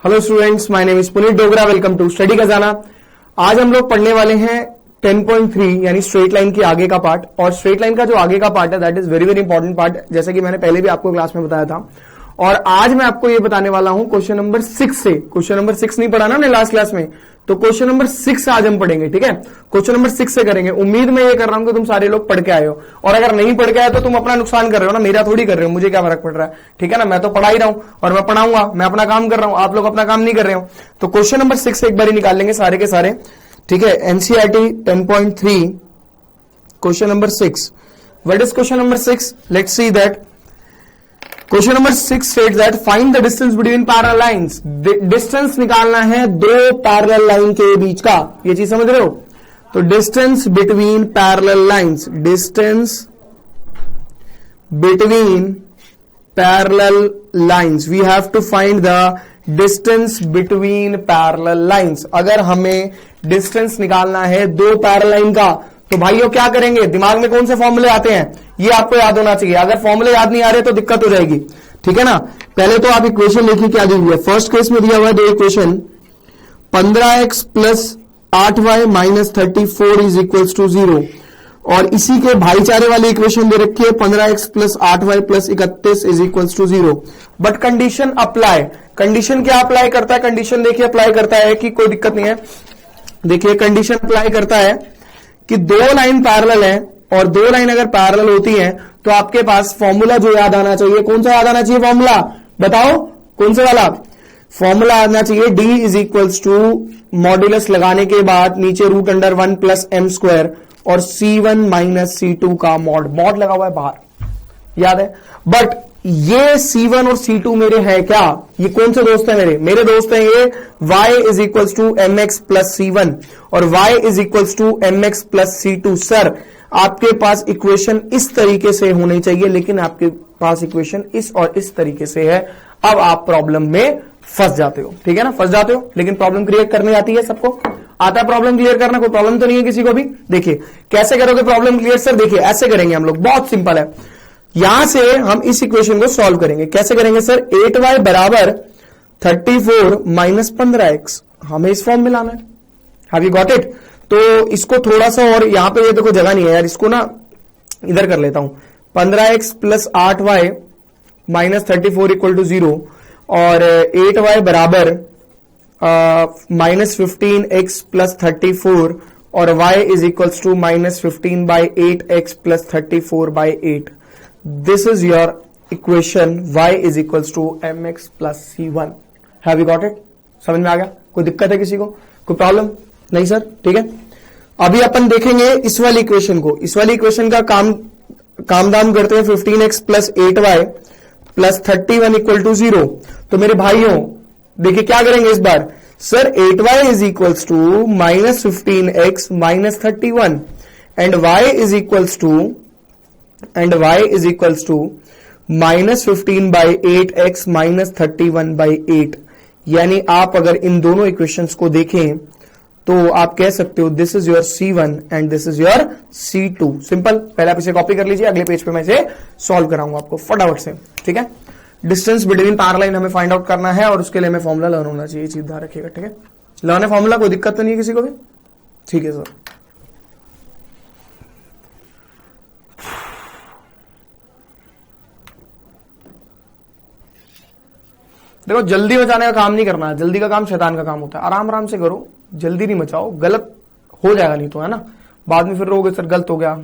Hello students, my name is Puneet Dogra. Welcome to study Khazana. आज हम लोग पढ़ने वाले हैं 10.3 यानी स्ट्रेट लाइन की आगे का पार्ट। और स्ट्रेट लाइन का जो आगे का पार्ट है that is very very important part, जैसे कि मैंने पहले भी आपको क्लास में बताया था। और आज मैं आपको ये बताने वाला हूं क्वेश्चन नंबर 6 से। क्वेश्चन नंबर 6 नहीं पढ़ा ना हमने लास्ट क्लास में, तो क्वेश्चन नंबर 6 आज हम पढ़ेंगे। ठीक है, क्वेश्चन नंबर 6 से करेंगे। उम्मीद मैं ये कर रहा हूं कि तुम सारे लोग पढ़ के आए हो, और अगर नहीं पढ़ के आए तो तुम अपना नुकसान कर रहे हो ना, मेरा थोड़ी कर रहे हो, मुझे क्या फर्क पड़ रहा है। ठीक है ना, मैं तो पढ़ा ही रहा हूं और मैं पढ़ाऊंगा, मैं अपना काम कर रहा हूं, आप लोग अपना काम नहीं कर रहे हो। तो क्वेश्चन नंबर 6 से एक बार निकाल लेंगे सारे के सारे। ठीक है, NCERT 10.3 question number 6। What is question number 6? Let's see that. Question number 6 states that find the distance between parallel lines. Distance निकालना है दो पैरेलल लाइन के बीच का, ये चीज समझ रहे हो? तो distance between parallel lines, distance between parallel lines, we have to find the distance between parallel lines. अगर हमें डिस्टेंस निकालना है दो पैरेलल लाइन का, तो भाइयों क्या करेंगे? दिमाग में कौन से फॉर्मूले आते हैं ये आपको याद होना चाहिए। अगर फॉर्मूले याद नहीं आ रहे तो दिक्कत हो जाएगी। ठीक है ना, पहले तो आप इक्वेशन लिखिए क्या दी हुई है। फर्स्ट केस में दिया हुआ है दो equation, 15x plus 8y minus 34 is equals to 0। और इसी के भाईचारे वाली इक्वेशन दे रखी है 15x plus 8y plus 31 is equals to 0। But condition apply, condition क्या अप्लाई करता है? कंडीशन देखिए अप्लाई करता है कि कोई दिक्कत नहीं है। देखिए कंडीशन अप्लाई करता है कि दो लाइन पैरेलल है, और दो लाइन अगर पैरेलल होती हैं तो आपके पास फॉर्मूला जो याद आना चाहिए, कौन सा याद आना चाहिए फॉर्मूला? बताओ कौन से वाला फॉर्मूला आना चाहिए? d is equals to modulus लगाने के बाद नीचे root under 1 plus m square और C1 माइनस C2 का मॉड। मॉड लगा हुआ है बाहर, याद है। बट ये C1 और C2 मेरे है क्या? ये कौन से दोस्त है मेरे दोस्त हैं ये y is equals to m x plus C1 और y is equals to m x plus C2। Sir आपके पास इक्वेशन इस तरीके से होनी चाहिए, लेकिन आपके पास इक्वेशन इस और इस तरीके से है। अब आप प्रॉब्लम में फंस जाते हो। ठीक है ना, फंस जाते हो। लेकिन प्रॉब्लम क्लियर करने आती है सबको, आता है प्रॉब्लम क्लियर करना, कोई प्रॉब्लम तो नहीं है किसी को भी। देखिए कैसे करोगे प्रॉब्लम क्लियर? सर देखिए ऐसे करेंगे हम लोग, बहुत सिंपल है। यहां से हम इस इक्वेशन को सॉल्व करेंगे। कैसे करेंगे सर? 8y बराबर 34 माइनस 15x, हमें इस फॉर्म में लाना है। Have you got it? तो इसको थोड़ा सा, और यहां पे ये देखो जगह नहीं है यार, इसको ना इधर कर लेता हूं। 15x plus 8y minus 34 equal to 0 और 8y बराबर माइनस 15x प्लस 34 और y is equals to minus 15 by 8x plus 34 by 8। This is your equation y is equals to mx plus C1। Have you got it? समझ में आ गया? कोई दिक्कत है किसी को? कोई प्रॉब्लम नहीं सर? ठीक है, अभी अपन देखेंगे इस वाली इक्वेशन को। इस वाली इक्वेशन का काम दाम करते हैं। 15x plus 8y plus 31 equal to 0। तो मेरे भाइयों देखिए क्या करेंगे इस बार? Sir 8y is equals to minus 15x minus 31 and y is equals to minus 15 by 8x minus 31 by 8। यानी आप अगर इन दोनों इक्वेशंस को देखें तो आप कह सकते हो this is your C1 and this is your C2। Simple. पहले आप इसे कॉपी कर लीजिए, अगले पेज पे मैं इसे सॉल्व कराऊंगा आपको फटाफट से। ठीक है, डिस्टेंस बिटवीन पैरेलल लाइन हमें फाइंड आउट करना है और उसके लिए हमें फॉर्मूला लर्न होना चाहिए, चीज ध्यान रखिएगा। ठीक है, लर्न है फॉर्मूला, कोई दिक्कत तो नहीं है किसी को भी? ठीक है सर। देखो जल्दी मचाने का काम नहीं करना है, जल्दी का काम शैतान का काम होता है। आराम आराम से करो, जल्दी नहीं मचाओ, गलत हो जाएगा नहीं तो, है ना। बाद में फिर रोगे सर गलत हो गया।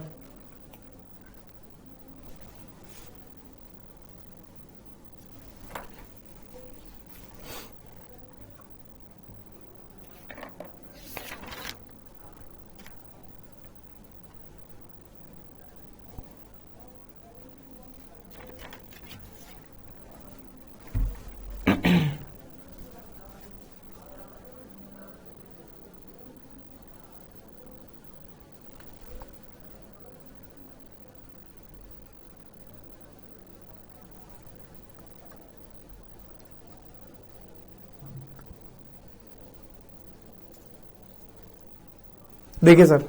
देखिए सर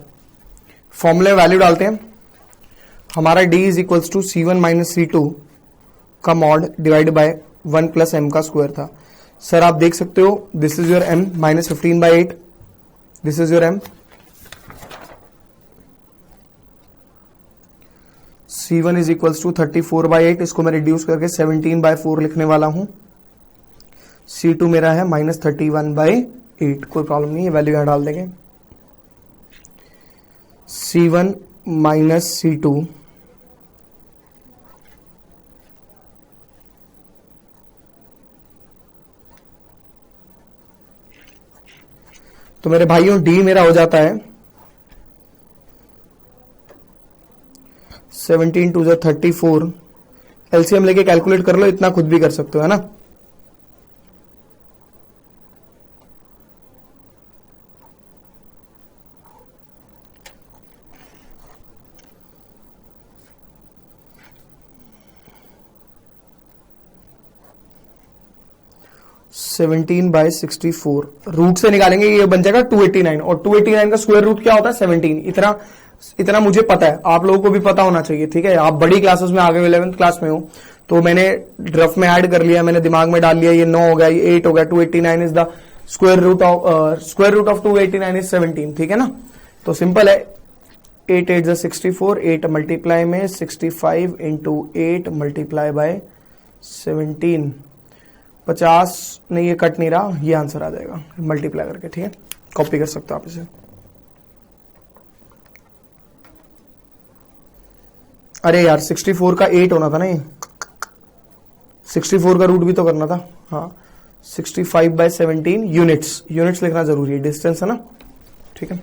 फॉर्मूले वैल्यू डालते हैं। हमारा d is equals to C1 minus C2 का mod divide by 1 plus m का स्क्वायर था। सर आप देख सकते हो, this is your m -15/8, this is your m, C1 is equals to 34/8, इसको मैं रिड्यूस करके 17/4 लिखने वाला हूं। C2 मेरा है -31/8, कोई प्रॉब्लम नहीं है, वैल्यू यहां डाल देंगे। C1 माइनस C2 तो मेरे भाइयों D मेरा हो जाता है 17 टू 34, एलसीएम लेके कैलकुलेट कर लो, इतना खुद भी कर सकते हो, है ना। सेवनटीन बाय 64 रूट से निकालेंगे, ये बन जाएगा 289, और 289 का स्क्वायर रूट क्या होता है 17। इतना मुझे पता है, आप लोगों को भी पता होना चाहिए, ठीक है। आप बड़ी क्लासेस में आ गए, 11th क्लास में हो, तो मैंने रफ में ऐड कर लिया, मैंने दिमाग में डाल लिया, ये 9 हो गया, ये 8 हो गया, 289 is the square root of 289 is 17, ठीक है ना। तो सिंपल है, 8 8 64, 8 मल्टीप्लाई में 65 इंटू 8 मल्टीप्लाई बाय 17, 50 नहीं, ये कट नहीं रहा, ये आंसर आ जाएगा मल्टीप्लाई करके, ठीक है। कॉपी कर सकते हो आप इसे। अरे यार 64 का 8 होना था ना, ये 64 का रूट भी तो करना था। हाँ 65/17 यूनिट्स लिखना जरूरी है, डिस्टेंस है ना, ठीक है।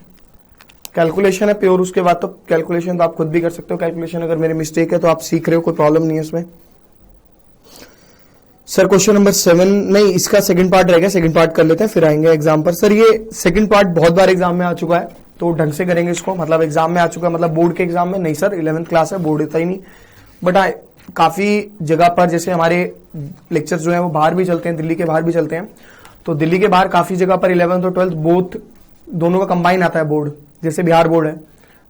कैलकुलेशन है प्योर, उसके बाद तो कैलकुलेशन तो आप खुद भी कर सकते हो। कैलकुलेशन अगर मेरी मिस्टेक है तो आप सीख रहे हो, कोई प्रॉब्लम नहीं है इसमें। सर क्वेश्चन नंबर 7 नहीं, इसका सेकंड पार्ट रहेगा, सेकंड पार्ट कर लेते हैं फिर आएंगे एग्जाम पर। सर ये सेकंड पार्ट बहुत बार एग्जाम में आ चुका है, तो ढंग से करेंगे इसको, मतलब एग्जाम में आ चुका है, मतलब बोर्ड के एग्जाम में नहीं सर, 11th क्लास है, बोर्ड होता ही नहीं। बट हाँ काफी जगह पर, जैसे हमारे लेक्चर्स जो है वो बाहर भी चलते हैं, दिल्ली के बाहर भी चलते हैं, तो दिल्ली के बाहर काफी जगह पर 11th और 12th बोथ दोनों का कंबाइन आता है बोर्ड, जैसे बिहार बोर्ड है,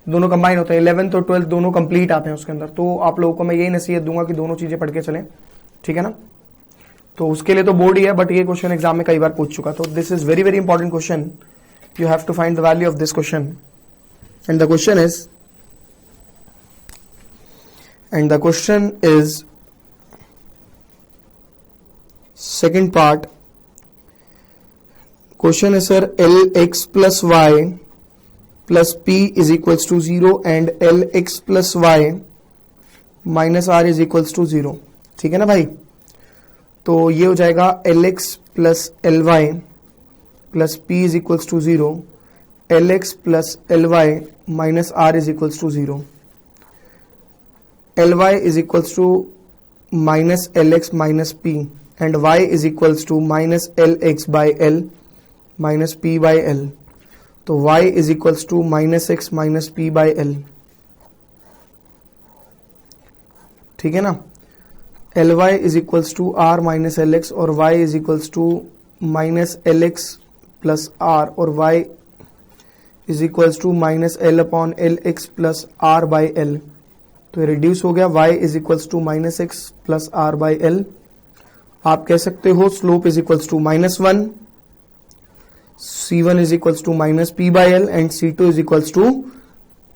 दोनों कंबाइन होते हैं, 11th और 12th दोनों कंप्लीट आते हैं उसके अंदर। तो आप लोगों को मैं यही नसीहत दूंगा कि दोनों चीजें पढ़ के चलें, ठीक है ना। तो उसके लिए तो बोर्ड ही है, बट ये क्वेश्चन एग्जाम में कई बार पूछ चुका, तो this is very very important question, you have to find the value of this question, and the question is second part. Question है sir, LX plus Y plus P is equals to 0 and LX plus Y minus R is equals to 0, ठीक है ना भाई। तो ये हो जाएगा LX plus LY plus P is equals to 0, LX plus LY minus R is equals to 0, LY is equals to minus LX minus P and Y is equals to minus LX by L minus P by L। तो Y is equals to minus X minus P by L, ठीक है ना। Ly is equals to R minus LX और Y is equals to minus LX plus R और Y is equals to minus L upon LX plus R by L। तो reduce हो गया, Y is equals to minus X plus R by L। आप कह सकते हो slope is equals to -1, C1 is equals to minus P by L and C2 is equals to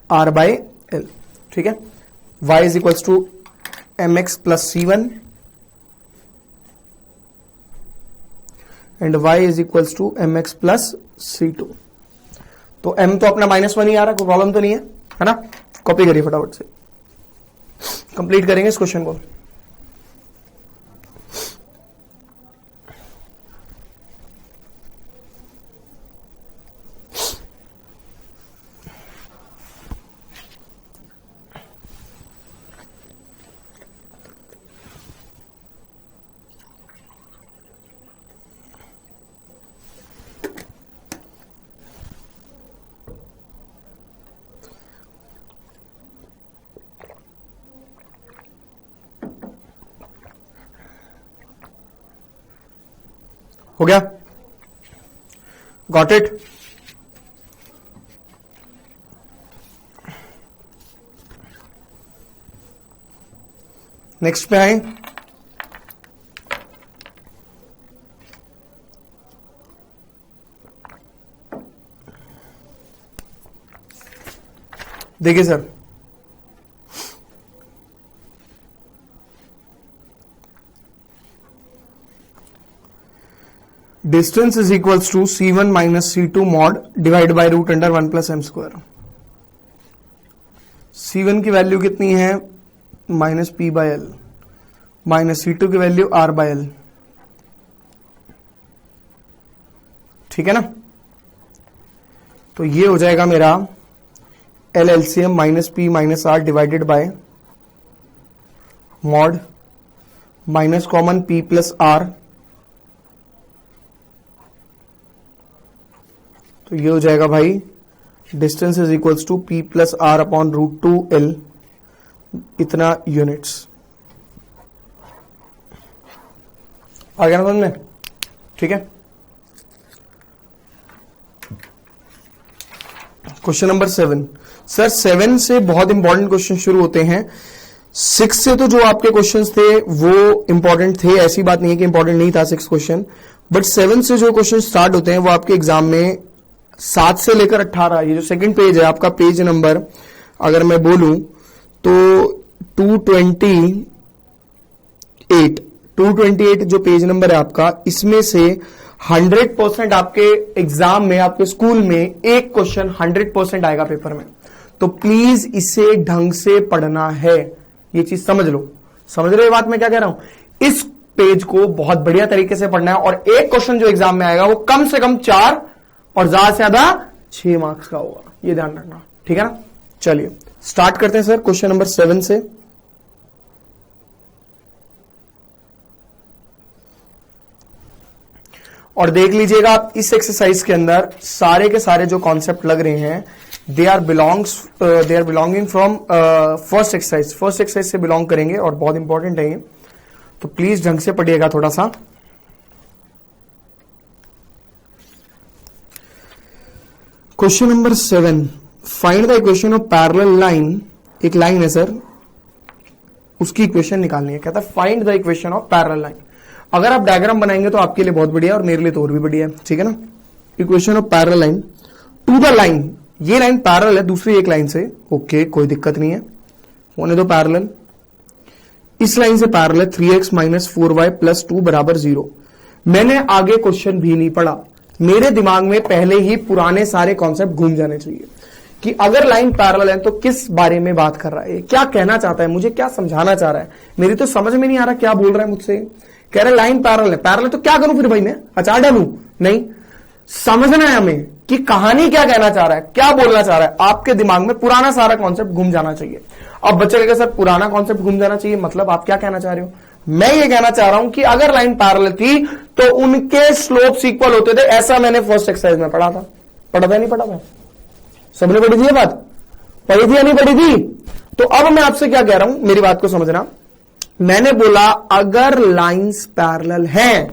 R by L, ठीक है। Y is equals to mx plus C1 and y is equals to mx plus C2। तो m तो अपना -1 ही आ रहा, कोई problem तो नहीं है ना। कॉपी करिए फटाफट से, कंप्लीट करेंगे इस क्वेश्चन को। हो गया, गॉट इट। नेक्स्ट पे आए, देखिए sir, distance is equals to C1 minus C2 mod divide by root under 1 plus m square. C1 की वैल्यू कितनी है, minus P by L, minus C2 की वैल्यू R बाय L। ठीक है ना, तो ये हो जाएगा मेरा L LCM minus P minus R divided by mod minus common P plus R, तो ये हो जाएगा भाई distance is equals to P plus R upon root 2L, इतना यूनिट्स। आ गया ना समझ में? ठीक है, क्वेश्चन नंबर 7। सर 7 से बहुत इंपॉर्टेंट क्वेश्चन शुरू होते हैं। 6 से तो जो आपके क्वेश्चंस थे वो इंपॉर्टेंट थे, ऐसी बात नहीं है कि इंपॉर्टेंट नहीं था 6 क्वेश्चन, बट 7 से जो क्वेश्चन स्टार्ट होते हैं वो आपके एग्जाम में 7 से लेकर 18, ये जो सेकंड पेज है आपका, पेज नंबर अगर मैं बोलूं तो 228 जो पेज नंबर है आपका, इसमें से 100% आपके एग्जाम में, आपके स्कूल में एक क्वेश्चन 100% आएगा पेपर में। तो प्लीज इसे ढंग से पढ़ना है, ये चीज समझ लो। समझ रहे हो बात मैं क्या कह रहा हूं? इस पेज को बहुत बढ़िया तरीके से पढ़ना है, और एक क्वेश्चन जो एग्जाम में आएगा वो कम से कम 4 और ज्यादा से ज्यादा 6 मार्क्स का होगा, ये ध्यान रखना। ठीक है ना, चलिए स्टार्ट करते हैं सर क्वेश्चन नंबर 7 से। और देख लीजिएगा आप इस एक्सरसाइज के अंदर सारे के सारे जो कॉन्सेप्ट लग रहे हैं, they are belonging from first exercise से बिलोंग करेंगे, और बहुत इंपॉर्टेंट है ये, तो प्लीज ढंग से पढ़िएगा थोड़ा सा। Question number 7, find the equation of parallel line. एक लाइन है सर, उसकी इक्वेशन निकालनी है। कहता है find the equation of parallel line. अगर आप डायग्राम बनाएंगे तो आपके लिए बहुत बढ़िया, और मेरे लिए तो और भी बढ़िया है। ठीक है ना, equation of parallel line to the line, ये लाइन पैरेलल है दूसरी एक लाइन से, ओके कोई दिक्कत नहीं है, होने दो पैरेलल। इस लाइन से parallel 3x minus 4y plus 2 बराबर 0। मैंने आगे क्वेश्चन भी नहीं पढ़ा, मेरे दिमाग में पहले ही पुराने सारे कॉन्सेप्ट घूम जाने चाहिए कि अगर लाइन पैरेलल है तो किस बारे में बात कर रहा है, क्या कहना चाहता है, मुझे क्या समझाना चाह रहा है। मेरी तो समझ में नहीं आ रहा क्या बोल रहा है मुझसे। कह रहे लाइन पैरेलल है, पैरेलल तो क्या करूं फिर भाई, मैं अचार डालूं? नहीं, समझना है हमें कि कहानी क्या कहना चाह रहा है, क्या बोलना चाह रहा है। आपके दिमाग में पुराना सारा कॉन्सेप्ट घूम जाना चाहिए। अब बच्चे कहेगा सर पुराना कॉन्सेप्ट घूम जाना चाहिए, मतलब आप क्या कहना चाह रहे हो? मैं ये कहना चाह रहा हूं कि अगर लाइन पैरेलल थी तो उनके स्लोप्स इक्वल होते थे, ऐसा मैंने फर्स्ट एक्सरसाइज में पढ़ा था। नहीं पढ़ा था? सबने पढ़ी थी ये बात? पढ़ी थी या नहीं पढ़ी थी? तो अब मैं आपसे क्या कह रहा हूं, मेरी बात को समझना। मैंने बोला अगर लाइंस पैरेलल हैं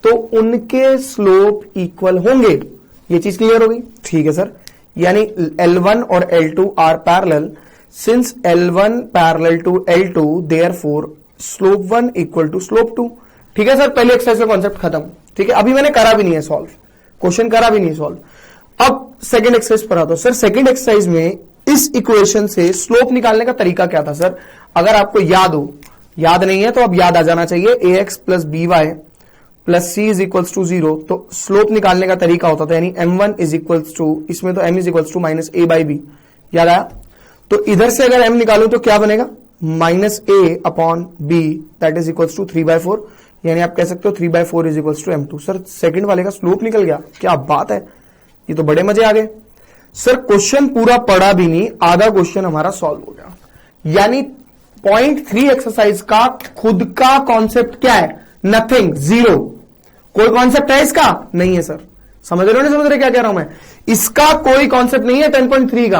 तो उनके स्लोप इक्वल होंगे, ये चीज क्लियर हो गई? ठीक है सर, यानी L1 और L2 are parallel, since L1 parallel to L2 therefore slope 1 equal to slope 2। ठीक है सर, पहले एक्सरसाइज का कॉन्सेप्ट खत्म। ठीक है, अभी मैंने करा भी नहीं है सॉल्व, क्वेश्चन करा भी नहीं सॉल्व। अब सेकंड एक्सरसाइज पर आता हूं। सर सेकंड एक्सरसाइज में इस इक्वेशन से स्लोप निकालने का तरीका क्या था सर? अगर आपको याद हो, याद नहीं है तो अब याद आ जाना चाहिए। ax plus by plus c is equals to 0, तो स्लोप निकालने का तरीका होता था, यानी m1 इज इक्वल्स टू, इसमें तो m is equals to minus a by b. याद आया? तो इधर से अगर m निकालूं तो क्या बनेगा? Minus a upon b that is equals to 3/4, यानी आप कह सकते हो 3/4 is equals to m2। Sir second वाले का स्लोप निकल गया, क्या बात है, ये तो बड़े मजे आ गए। सर क्वेश्चन पूरा पढ़ा भी नहीं, आधा क्वेश्चन हमारा सॉल्व हो गया। यानी पॉइंट 3 एक्सरसाइज का खुद का कॉन्सेप्ट क्या है? Nothing, zero. कोई कॉन्सेप्ट है इसका? नहीं है सर। समझ रहे हो नहीं समझ रहे क्या कह रहा हूं मैं? इसका कोई कॉन्सेप्ट नहीं है 10.3 का।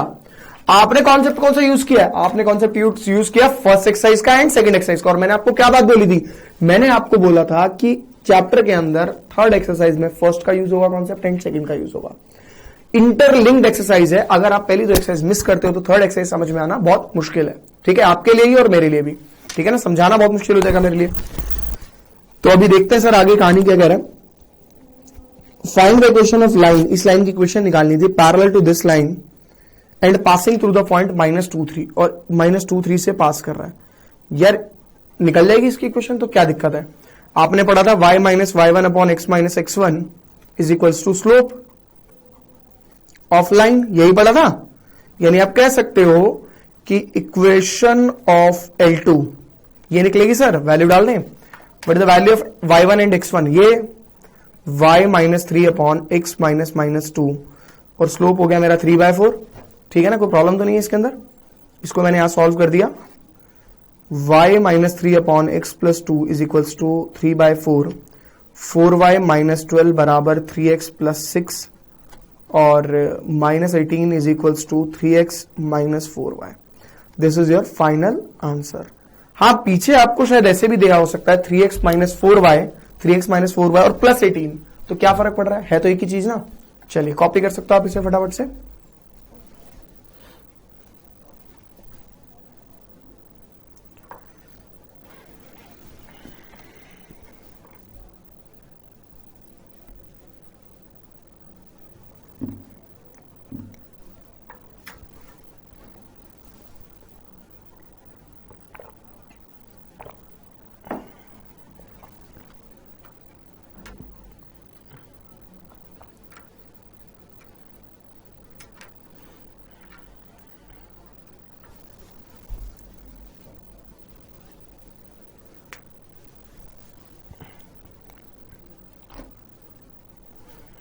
आपने कॉन्सेप्ट कौन सा यूज किया? आपने कॉन्सेप्ट यूज किया फर्स्ट एक्सरसाइज का एंड सेकंड एक्सरसाइज का। और मैंने आपको क्या बात बोली थी? मैंने आपको बोला था कि चैप्टर के अंदर थर्ड एक्सरसाइज में फर्स्ट का यूज होगा कॉन्सेप्ट एंड सेकंड का यूज होगा। इंटरलिंक्ड एक्सरसाइज है, अगर आप पहली दो एक्सरसाइज मिस करते हो तो थर्ड एक्सरसाइज समझ में आना बहुत मुश्किल है। ठीक है, आपके लिए ही और मेरे लिए भी। ठीक है ना, समझाना बहुत मुश्किल हो जाएगा मेरे लिए। तो अभी देखते हैं सर आगे कहानी क्या कह रहा है। Find the equation of line, इस लाइन की इक्वेशन निकालनी थी। Parallel to this line and passing through the point -2 3 और -2 3 से पास कर रहा है। यार निकल जाएगी इसकी इक्वेशन, तो क्या दिक्कत है। आपने पढ़ा था y minus y1 upon x minus x1 is equals to slope of line, यही पढ़ा था। यानी आप कह सकते हो कि इक्वेशन ऑफ L2 ये निकलेगी सर, वैल्यू डाल दें, but the value of y1 and x1 ये y minus 3 upon x minus -2 और स्लोप हो गया मेरा 3/4। ठीक है ना, कोई प्रॉब्लम तो नहीं है इसके अंदर। इसको मैंने यहां सॉल्व कर दिया। y minus 3 upon x plus 2 is equals to 3/4, 4y minus 12 बराबर 3x प्लस 6 और -18 is equals to 3x minus 4y। This is your final answer. हाँ, पीछे आपको शायद ऐसे भी दिया हो सकता है 3x माइनस 4y और प्लस 18, तो क्या फर्क पड़ रहा है तो एक ही चीज ना। चलिए कॉपी कर सकते हो आप इसे फटाफट से।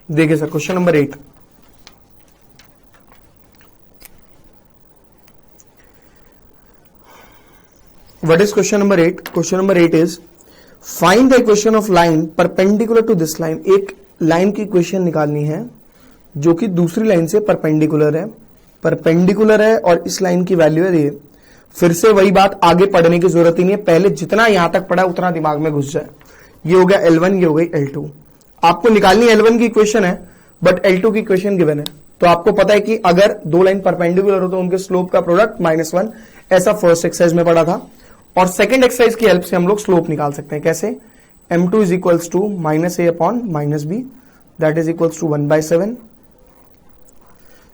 देखिए sir, question number 8, what is question number 8? Question number 8 is find the equation of line perpendicular to this line. एक लाइन की इक्वेशन निकालनी है जो कि दूसरी लाइन से परपेंडिकुलर है और इस लाइन की वैल्यू है ये। फिर से वही बात, आगे पढ़ने की जरूरत ही नहीं है, पहले जितना यहां तक पढ़ा उतना दिमाग में घुस जाए। ये हो गया L1, ये हो गई L2। आपको निकालनी L1 की इक्वेशन है बट L2 की इक्वेशन गिवन है, तो आपको पता है कि अगर दो लाइन परपेंडिकुलर हो तो उनके स्लोप का प्रोडक्ट -1, ऐसा फर्स्ट एक्सरसाइज में पढ़ा था। और सेकंड एक्सरसाइज की हेल्प से हम लोग स्लोप निकाल सकते हैं। कैसे? m2 is equals to -a upon -b, that is equals to 1/7।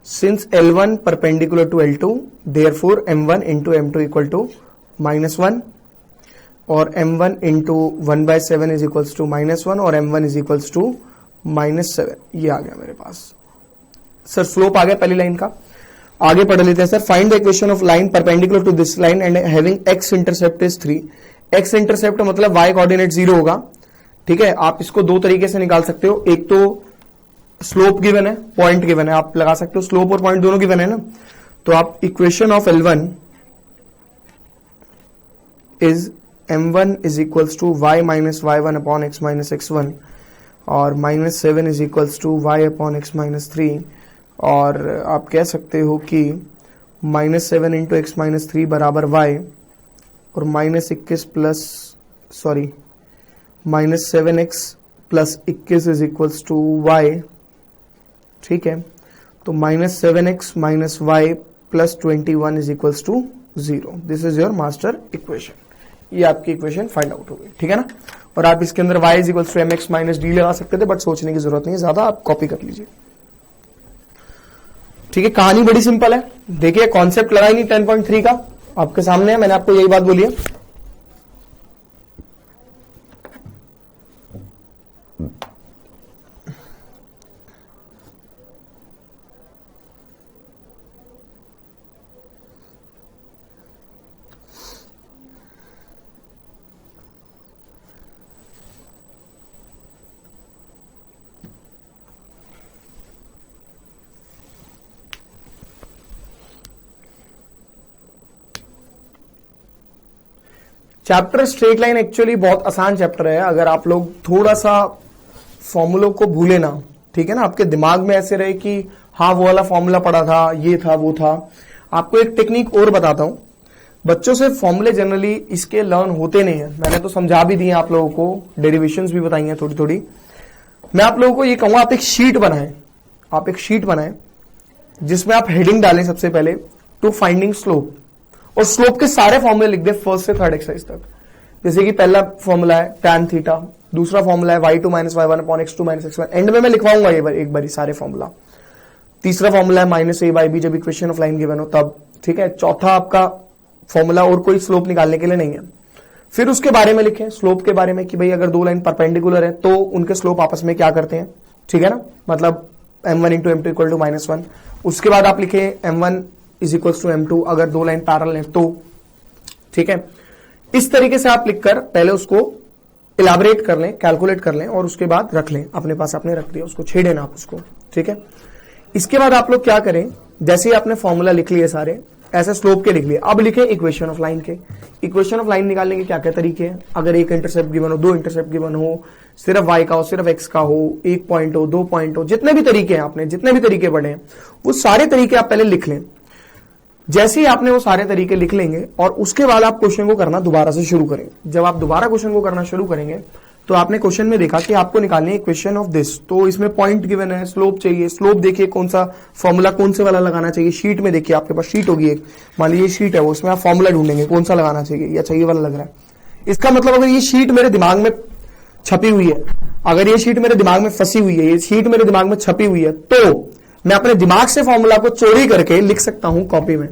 Since L1 perpendicular to L2, therefore m1 into m2 equal to -1 और m1 into 1/7 is equals to -1 और m1 इज इक्वल्स टू -7। ये आ गया मेरे पास sir, slope आ गया पहली line का। आगे पढ़ लेते हैं sir. Find the equation of line perpendicular to this line and having x intercept is 3। x intercept मतलब y कोऑर्डिनेट 0 होगा। ठीक है, आप इसको दो तरीके से निकाल सकते हो। एक तो स्लोप गिवन है, पॉइंट गिवन है, आप लगा सकते हो। स्लोप और पॉइंट दोनों गिवन है ना, तो आप equation of L1 is m1 is equals to y minus y1 upon x minus x1 और -7 is equals to y upon x minus 3 और आप कह सकते हो कि -7 इंटू एक्स माइनस 3 बराबर y और -21 plus -7x plus 21 is equals to y। ठीक है, तो -7x minus y plus 21 is equals to 0। This is your master equation. ये आपकी इक्वेशन फाइंड आउट हो गई। ठीक है ना, और आप इसके अंदर y is equals to mx minus d लगा सकते थे, बट सोचने की जरूरत नहीं है ज्यादा, आप कॉपी कर लीजिए। ठीक है, कहानी बड़ी सिंपल है। देखिए कॉन्सेप्ट लगा ही नहीं 10.3 का, आपके सामने है, मैंने आपको यही बात बोली है। चैप्टर स्ट्रेट लाइन एक्चुअली बहुत आसान चैप्टर है। अगर आप लोग थोड़ा सा फॉर्मूलों को भूले ना, ठीक है ना, आपके दिमाग में ऐसे रहे कि हाँ वो वाला फॉर्मूला पढ़ा था, ये था वो था। आपको एक टेक्निक और बताता हूं। बच्चों से फॉर्मूले जनरली इसके लर्न होते नहीं है, मैंने तो समझा भी दिए आप लोगों को, डेरिवेशंस भी बताई हैं थोड़ी थोड़ी। मैं आप लोगों को ये कहूंगा, आप एक शीट बनाएं जिसमें आप हेडिंग डालें सबसे पहले टू फाइंडिंग स्लोप, और स्लोप के सारे फॉर्मूले लिख दे फर्स्ट से थर्ड एक्सरसाइज तक। जैसे कि पहला फॉर्मूला है tan थीटा, दूसरा फॉर्मूला है y2 minus y1 upon x2 minus x1। And में मैं लिखवाऊंगा ये एक बारी सारे फॉर्मूला। तीसरा फॉर्मूला है माइनस ए बाई बी जब इक्वेशन ऑफ लाइन गिवन हो तब, ठीक है। चौथा आपका फॉर्मूला और कोई स्लोप निकालने के लिए नहीं है। फिर उसके बारे में लिखें, स्लोप के बारे में कि भाई अगर दो लाइन परपेंडिकुलर है तो उनके स्लोप आपस में क्या करते हैं, ठीक है ना, मतलब m1 into m2 equal to -1। उसके बाद आप लिखे m1 is equal to m2 अगर दो लाइन पैरेलल है तो, ठीक है। इस तरीके से आप लिखकर पहले उसको इलाबरेट कर लें, कैलकुलेट कर लें और उसके बाद रख लें अपने पास, आपने रख दिया उसको, छेड़े ना आप उसको, ठीक है। इसके बाद आप लोग क्या करें, जैसे ही आपने फॉर्मूला लिख लिए सारे, ऐसे स्लोप के लिख लिए, अब लिखे इक्वेशन ऑफ लाइन के। इक्वेशन ऑफ लाइन निकालने के क्या क्या तरीके हैं, अगर एक इंटरसेप्ट गिवन हो, दो इंटरसेप्ट गिवन हो, सिर्फ y का हो, सिर्फ x का हो, एक पॉइंट हो, दो पॉइंट हो, जितने भी तरीके हैं, आपने जितने भी तरीके पढ़े हैं वो सारे तरीके आप पहले लिख लें। जैसे ही आपने वो सारे तरीके लिख लेंगे और उसके बाद आप क्वेश्चन को करना दोबारा से शुरू करें। जब आप दोबारा क्वेश्चन को करना शुरू करेंगे तो आपने क्वेश्चन में देखा कि आपको निकालनी है इक्वेशन ऑफ दिस, तो इसमें पॉइंट गिवन है, स्लोप चाहिए, स्लोप देखिए कौन सा फॉर्मूला कौन से वाला लगाना चाहिए, शीट में देखिए आपके पास शीट होगी एक, मान लीजिए शीट है वो, उसमें आप फॉर्मूला ढूंढेंगे कौन सा लगाना चाहिए, या चाहिए वाला लग रहा है। इसका मतलब अगर ये शीट मेरे दिमाग में छपी हुई है, अगर ये शीट मेरे दिमाग में फंसी हुई है, ये शीट मेरे दिमाग में छपी हुई है, तो मैं अपने दिमाग से फॉर्मूला को चोरी करके लिख सकता हूं कॉपी में,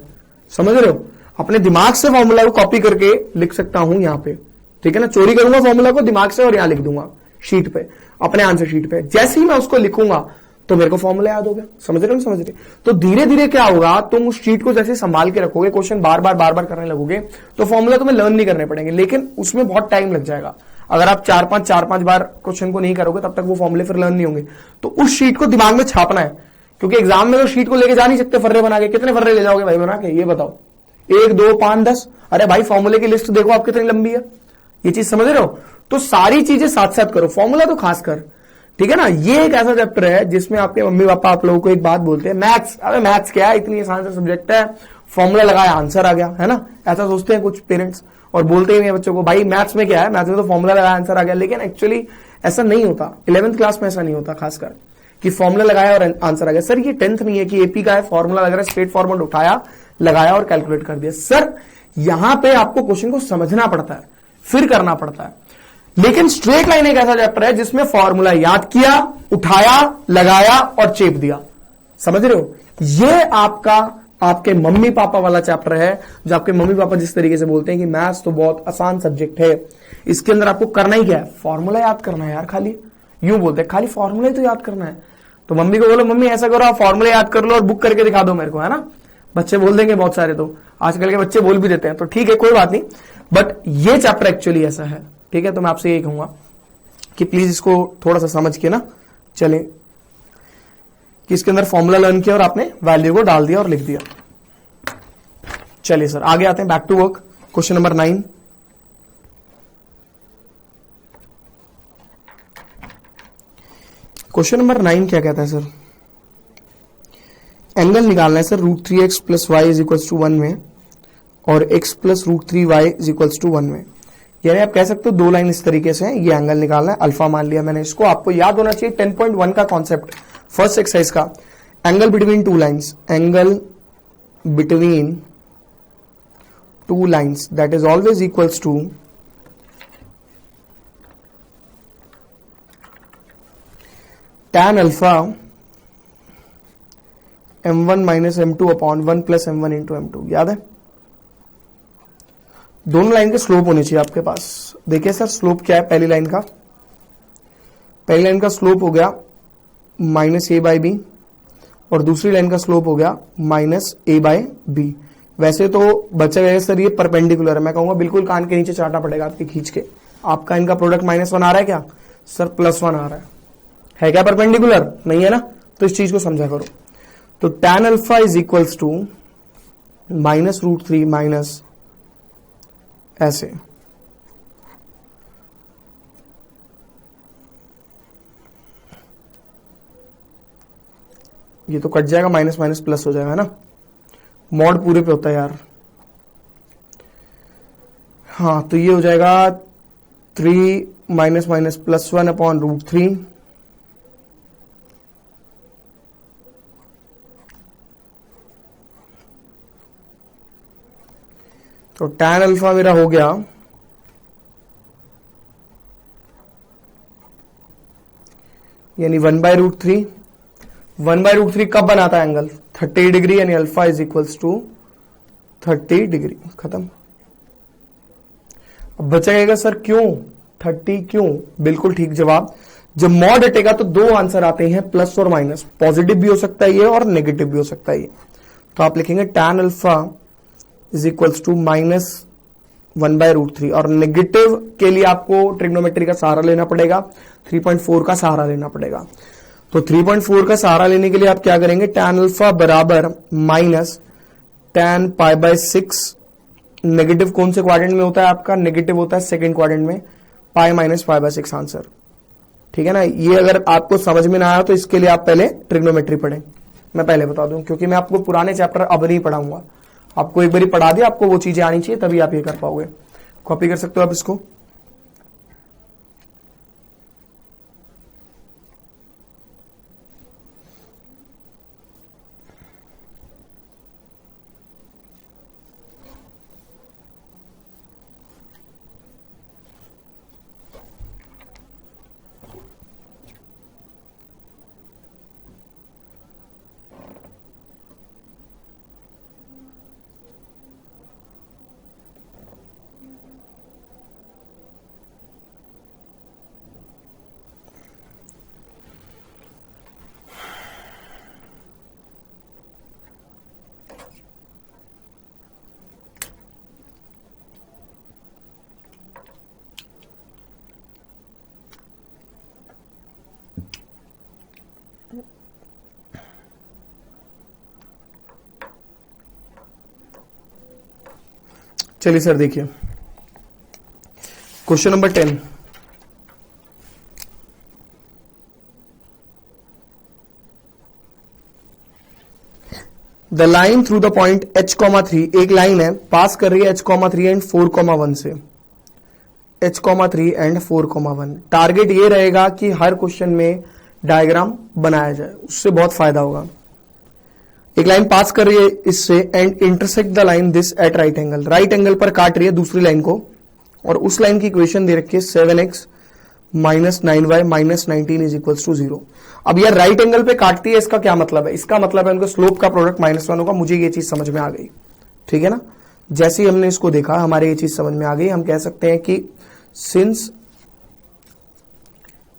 समझ रहे हो, अपने दिमाग से फॉर्मूला को कॉपी करके लिख सकता हूं यहां पे, ठीक है ना। चोरी करूंगा फॉर्मूला को दिमाग से और यहां लिख दूंगा शीट पे, अपने आंसर शीट पे। जैसे ही मैं उसको लिखूंगा तो मेरे को फॉर्मूला याद हो गया, समझ रहे हो, समझ रहे। तो धीरे धीरे क्या होगा, तुम उस शीट को जैसे संभाल के रखोगे, क्वेश्चन बार बार करने लगोगे, तो फॉर्मूला तुम्हें लर्न नहीं करने पड़ेंगे, लेकिन उसमें बहुत टाइम लग जाएगा। अगर आप चार पांच बार क्वेश्चन को नहीं करोगे तब तक वो फॉर्मूले फिर लर्न नहीं होंगे। तो उस शीट को दिमाग में छापना है, क्योंकि एग्जाम में तो शीट को लेके जा नहीं सकते फर्रे बना के। कितने फर्रे ले जाओगे भाई बना के, ये बताओ, 1 2 5 10? अरे भाई फॉर्मूले की लिस्ट देखो आप कितनी लंबी है, ये चीज समझ रहे हो। तो सारी चीजें साथ साथ करो, फॉर्मूला तो खास कर, ठीक है ना। ये एक ऐसा चैप्टर है जिसमें आपके मम्मी पापा आप लोगों को एक बात बोलते हैं, मैथ्स, अरे मैथ्स क्या है, इतनी आसान सा सब्जेक्ट है, फॉर्मूला लगाया आंसर आ गया, है ना, ऐसा सोचते हैं कुछ पेरेंट्स, और बोलते ही नहीं बच्चों को भाई मैथ्स में क्या है, मैथ्स में तो फॉर्मूला लगाया आंसर आ गया। लेकिन एक्चुअली ऐसा नहीं होता, 11th क्लास में ऐसा नहीं होता, खासकर कि फॉर्मूला लगाया और आंसर आ गया। सर ये 10th नहीं है कि एपी का है, फॉर्मूला लग रहा है, स्ट्रेट फॉरवर्ड उठाया, लगाया और कैलकुलेट कर दिया। सर यहां पे आपको क्वेश्चन को समझना पड़ता है, फिर करना पड़ता है। लेकिन स्ट्रेट लाइन एक ऐसा चैप्टर है जिसमें फॉर्मूला याद किया, उठाया, लगाया और चेप दिया, समझ रहे हो। ये आपका आपके मम्मी पापा वाला चैप्टर है, जो आपके मम्मी पापा जिस तरीके से बोलते हैं कि मैथ्स तो बहुत आसान सब्जेक्ट है, इसके अंदर आपको करना ही क्या है, फॉर्मूला याद करना है यार, खाली यूं बोलते हैं खाली फॉर्मूला ही तो याद करना है। तो मम्मी को बोलो मम्मी ऐसा करो, आप फॉर्मूला याद कर लो और बुक करके दिखा दो मेरे को, है ना। बच्चे बोल देंगे बहुत सारे, तो आजकल के बच्चे बोल भी देते हैं, तो ठीक है कोई बात नहीं, बट ये चैप्टर एक्चुअली ऐसा है, ठीक है। तो मैं आपसे यही कहूंगा कि प्लीज इसको थोड़ा सा समझ के ना चले, कि इसके अंदर फॉर्मूला लर्न किया और आपने वैल्यू को डाल दिया और लिख दिया। चलिए सर आगे आते हैं, back to work. Question number 9, question number 9 क्या कहता है सर, एंगल निकालना है सर √3x + y = 1 में और x + √3y = 1 में। यानी आप कह सकते हो दो लाइन इस तरीके से है, ये एंगल निकालना है, अल्फा मान लिया मैंने इसको। आपको याद होना चाहिए 10.1 का कॉन्सेप्ट, फर्स्ट एक्सरसाइज का, angle between two lines, angle between two lines that is always equals to tan alpha m1 - m2 upon 1 + m1 × m2। याद है, दोनों लाइन के स्लोप होने चाहिए आपके पास। देखिए सर स्लोप क्या है, पहली लाइन का स्लोप हो गया -a/b और दूसरी लाइन का स्लोप हो गया -a/b। वैसे तो बच्चे गए सर ये परपेंडिकुलर है, मैं कहूंगा बिल्कुल कान के नीचे चाटा पड़ेगा आपके खींच के। आपका इनका प्रोडक्ट -1 आ रहा है क्या सर, +1 आ रहा है क्या परपेंडिकुलर, नहीं है ना, तो इस चीज को समझा करो। तो tan alpha is equals to -√3 minus ऐसे, ये तो कट जाएगा, माइनस माइनस प्लस हो जाएगा ना, मॉड पूरे पे होता है यार। हाँ तो ये हो जाएगा 3 - +1 अपॉन √3 तो tan अल्फा मेरा हो गया यानी 1/√3 1/√3 कब बनाता है एंगल? 30 डिग्री, यानी alpha is equals to 30 degree. खत्म। अब बचेगा सर क्यों 30 क्यों? बिल्कुल ठीक जवाब। जब मॉड हटेगा तो दो आंसर आते हैं, प्लस और माइनस। पॉजिटिव भी हो सकता है ये और नेगेटिव भी हो सकता है ये। तो आप लिखेंगे tan alpha is equals to -1/√3। और नेगेटिव के लिए आपको ट्रिग्नोमेट्री का सहारा लेना पड़ेगा, 3.4 का सहारा लेना पड़ेगा। तो 3.4 का सहारा लेने के लिए आप क्या करेंगे? tan अल्फा बराबर माइनस tan π/6। नेगेटिव कौन से क्वाड्रेंट में होता है आपका? नेगेटिव होता है सेकंड क्वाड्रेंट में। Pi minus π/6 answer. ठीक है ना। ये अगर आपको समझ में ना आया तो इसके लिए आप पहले ट्रिग्नोमेट्री पढ़ें। मैं पहले बता दूं, क्योंकि मैं आपको पुराने चैप्टर अब नहीं पढ़ाऊंगा। आपको एक बार पढ़ा दिया, आपको वो चीजें आनी चाहिए, तभी आप ये कर पाओगे। कॉपी कर सकते हो आप इसको। चलिए सर देखिए question number 10। The line through the point h,3, एक लाइन है पास कर रही है h,3 एंड 4,1 से। h,3 and 4,1। टारगेट ये रहेगा कि हर क्वेश्चन में डायग्राम बनाया जाए, उससे बहुत फायदा होगा। एक लाइन पास कर रही है इससे and intersect the line this eight right angle. Right angle पर काट रही है दूसरी लाइन को, और उस लाइन की इक्वेशन दे रखी है 7x minus 9y minus 19 is equals to 0। अब यार राइट एंगल पे काटती है, इसका क्या मतलब है? इसका मतलब है उनका स्लोप का प्रोडक्ट -1 होगा। मुझे ये चीज समझ में आ गई, ठीक है ना। जैसे ही हमने इसको देखा हमारे ये चीज समझ में आ गई। हम कह सकते हैं कि since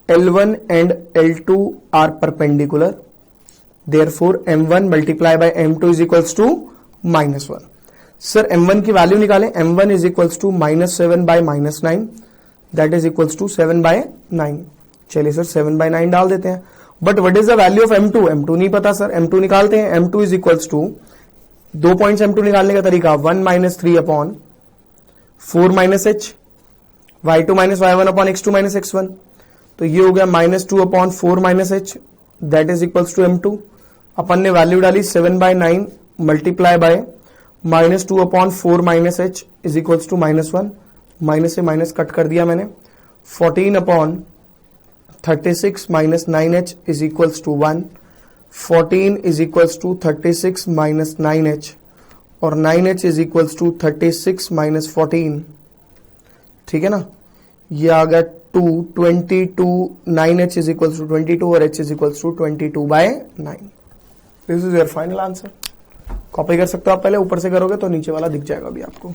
L1 and L2 are perpendicular, therefore M1 multiply by M2 is equals to -1। Sir M1 की वैल्यू निकालें। M1 is equals to -7 by -9, that is equals to 7/9। चलिए सर 7/9 डाल देते हैं। But what is the value of M2? M2 नहीं पता sir. M2 निकालते हैं। M2 is equals to, 2 points M2 निकालने का तरीका 1 - 3 upon 4 - h, y2 - y1 upon x2 - x1। तो ये हो गया -2 upon 4 - h, that is equals to M2। अपन ने वैल्यू डाली 7/9 multiply by -2 upon 4 - h is equals to -1। Minus से माइनस कट कर दिया मैंने। 14 upon 36 minus 9h is equals to 1। 14 is equals to 36 minus 9h, और 9h is equals to 36 minus 14। ठीक है ना। ये आ गया 22। 9h इज इक्वल्स टू 22 और h is equals to 22/9। This is your final answer. Copy कर सकते हो आप। पहले ऊपर से करोगे तो नीचे वाला दिख जाएगा अभी आपको।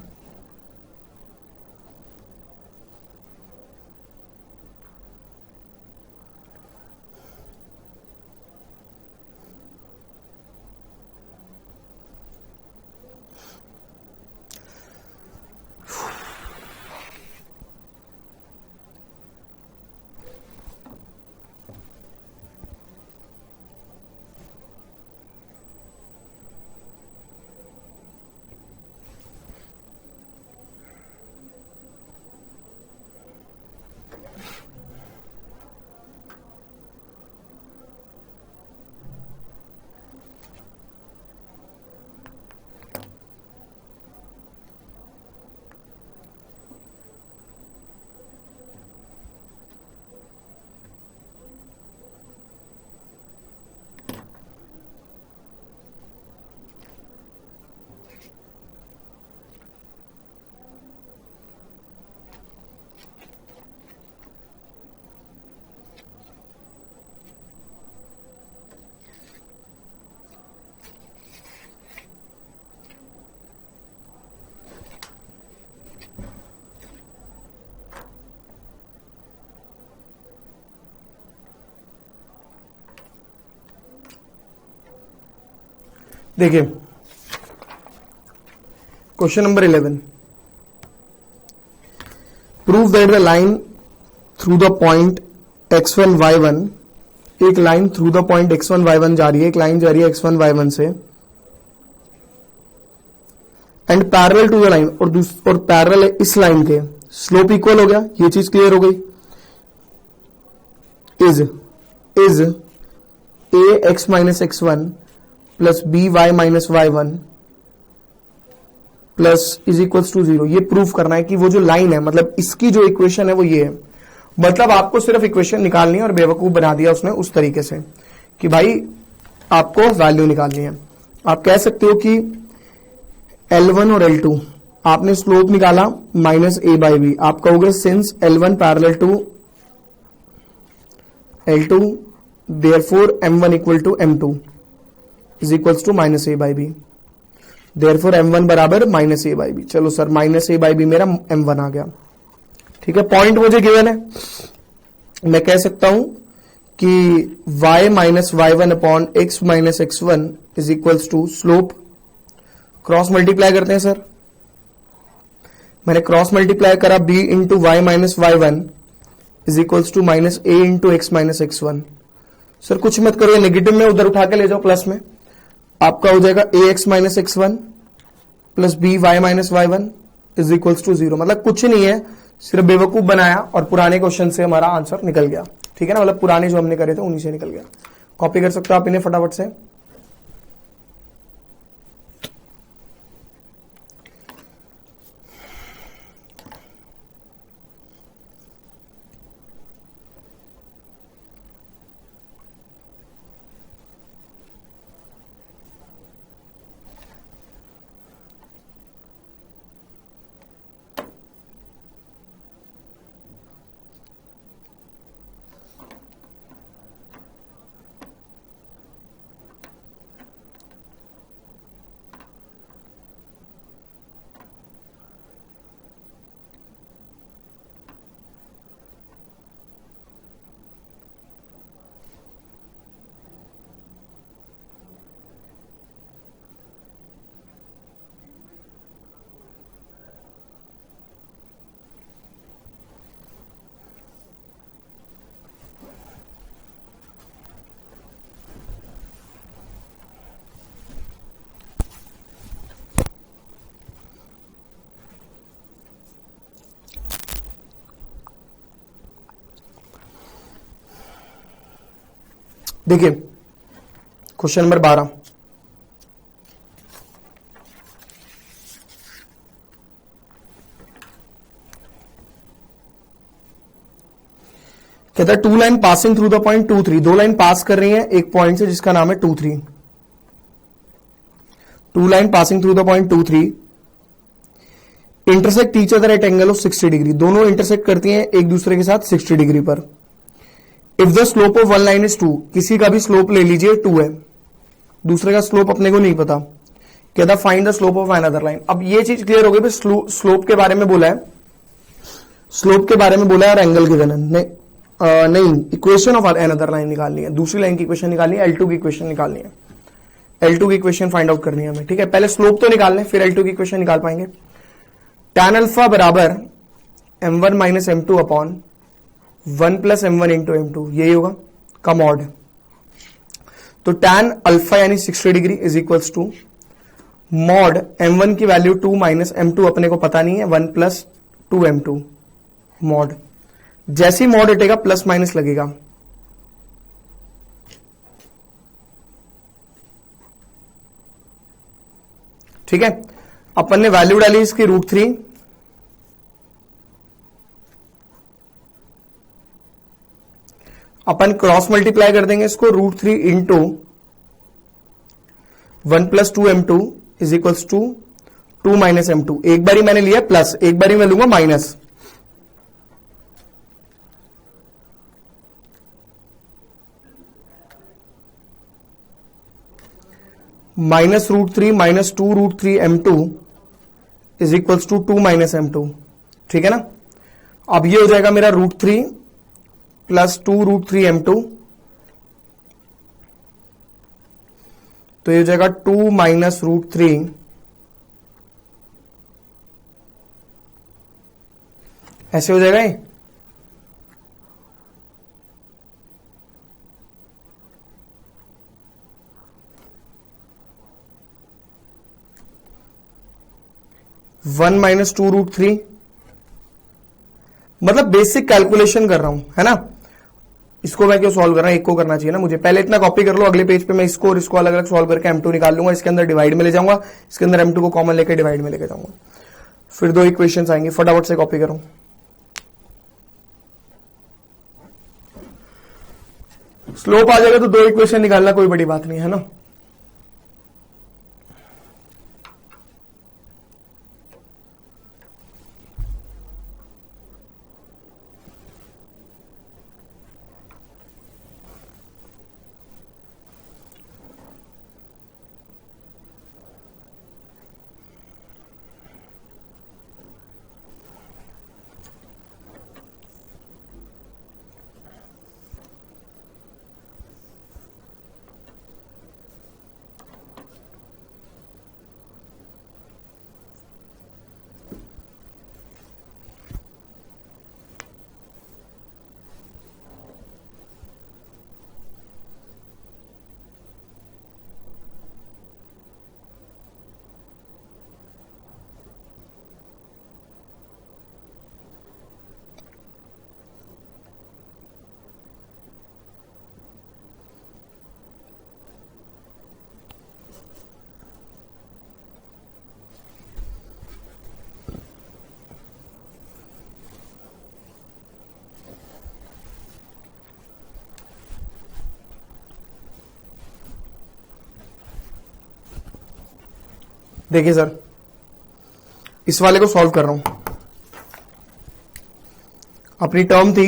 देखिए question number 11, prove that the line through the point x1 y1, एक line through the point x1 y1 जा रही है, एक लाइन जा रही है x1 y1 से, and parallel to the line, और पैरेलल है इस लाइन के, स्लोप इक्वल हो गया, ये चीज क्लियर हो गई। Is a x minus x1 plus b y minus y1 plus is equals to 0, ये प्रूफ करना है कि वो जो लाइन है, मतलब इसकी जो इक्वेशन है वो ये है। मतलब आपको सिर्फ इक्वेशन निकालनी है और बेवकूफ बना दिया उसने उस तरीके से कि भाई आपको वैल्यू निकालनी है। आप कह सकते हो कि L1 और L2 आपने स्लोप निकाला माइनस a बाई बी, आप कहोगे since L1 parallel to L2 therefore M1 equal to M2 is equals to minus a by b, therefore M1 बराबर माइनस a बाई बी। चलो sir minus a by b मेरा M1 आ गया, ठीक है। Point मुझे given है, मैं कह सकता हूं कि y minus y1 upon x minus x1 is equals to slope, cross multiply करते हैं सर, मैंने क्रॉस मल्टीप्लाई करा b into y minus y1 is equals to minus a into x minus x1। Sir कुछ मत करो, negative में उधर उठा के ले जाओ प्लस में, आपका हो जाएगा ax minus x1 plus b y minus y1 is equals to 0। मतलब कुछ नहीं है, सिर्फ बेवकूफ बनाया और पुराने क्वेश्चन से हमारा आंसर निकल गया, ठीक है ना। मतलब पुराने जो हमने करे थे उन्हीं से निकल गया। कॉपी कर सकते हो आप इन्हें फटाफट से। देखिए क्वेश्चन नंबर 12, कहता है two line passing through the point 2 3, दो लाइन पास कर रही है एक पॉइंट से जिसका नाम है 2 3। Two line passing through the point 2 3 intersect each other at angle of 60 degree, दोनों इंटरसेक्ट करती हैं एक दूसरे के साथ 60 डिग्री पर। If the slope of one line is 2, किसी का भी स्लोप ले लीजिए 2 है, दूसरे का स्लोप अपने को नहीं पता, कहता find the slope of another line. अब ये चीज क्लियर हो गई, स्लोप के बारे में बोला है, स्लोप के बारे में बोला है और एंगल गिवन है, नहीं इक्वेशन ऑफ अनदर लाइन निकालनी है, दूसरी लाइन की इक्वेशन निकालनी है, L2 की इक्वेशन निकालनी है, L2 की इक्वेशन फाइंड आउट करनी है हमें, ठीक है। पहले स्लोप तो निकाल लें फिर L2 की इक्वेशन निकाल पाएंगे। tan अल्फा बराबर m1 minus m2 upon 1 plus m1 into m2, यही होगा का मॉड। तो tan अल्फा यानी 60 degree is equals to mod m1 की वैल्यू 2 माइनस m2 अपने को पता नहीं है 1 प्लस 2 m2 मॉड। जैसे ही मॉड हटेगा प्लस माइनस लगेगा, ठीक है। अपन ने वैल्यू डाली इसकी √3, अपन क्रॉस मल्टीप्लाई कर देंगे इसको √3 into 1 plus 2 m2 is equals to 2 minus m2। एक बारी मैंने लिया प्लस, एक बारी मैं लूंगा minus, minus √3 minus 2 √3 m2 is equals to 2 minus m2, ठीक है ना। अब ये हो जाएगा मेरा √3 प्लस 2 √3 m2, तो तो ये हो जाएगा 2 माइनस रूट 3 ऐसे हो जाएगा ये। One minus two root three, मतलब बेसिक कैलकुलेशन कर रहा हूं, है ना। इसको मैं क्यों सॉल्व कर रहा हूं, एक को करना चाहिए ना मुझे। पहले इतना कॉपी कर लो, अगले पेज पे मैं इसको और इसको अलग अलग सॉल्व करके M2 निकाल लूंगा, इसके अंदर डिवाइड में ले जाऊंगा, इसके अंदर M2 को कॉमन लेकर डिवाइड में लेके जाऊंगा, फिर दो इक्वेशंस आएंगे। फटाफट से कॉपी करूं। स्लोप आ जाएगा तो दो इक्वेशन निकालना कोई बड़ी बात नहीं है ना। देखिए सर, इस वाले को सॉल्व कर रहा हूं। अपनी टर्म थी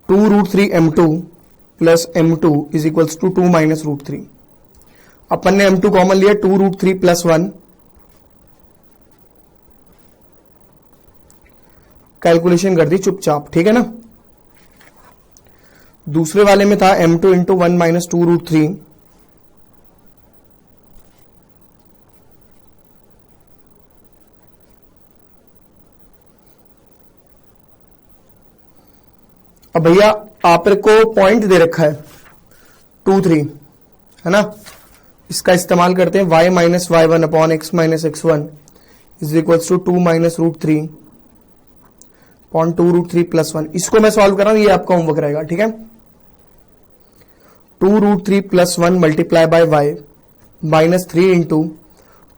2√3m2 plus m2 is equals to 2 minus root three. अपन ने m2 कॉमन लिया, 2√3 प्लस 1, कैलकुलेशन कर दी चुपचाप, ठीक है ना। दूसरे वाले में था m2 इंटू 1 माइनस 2√3, अब भैया आपको पॉइंट दे रखा है 2, 3, है ना। इसका इस्तेमाल करते हैं, y minus y one upon x minus x one is equals to 2 minus root three upon 2√3 plus 1। इसको मैं सॉल्व कर रहा हूं, ये आपका होमवर्क रहेगा, ठीक है। 2√3 plus 1 multiply by y minus 3 into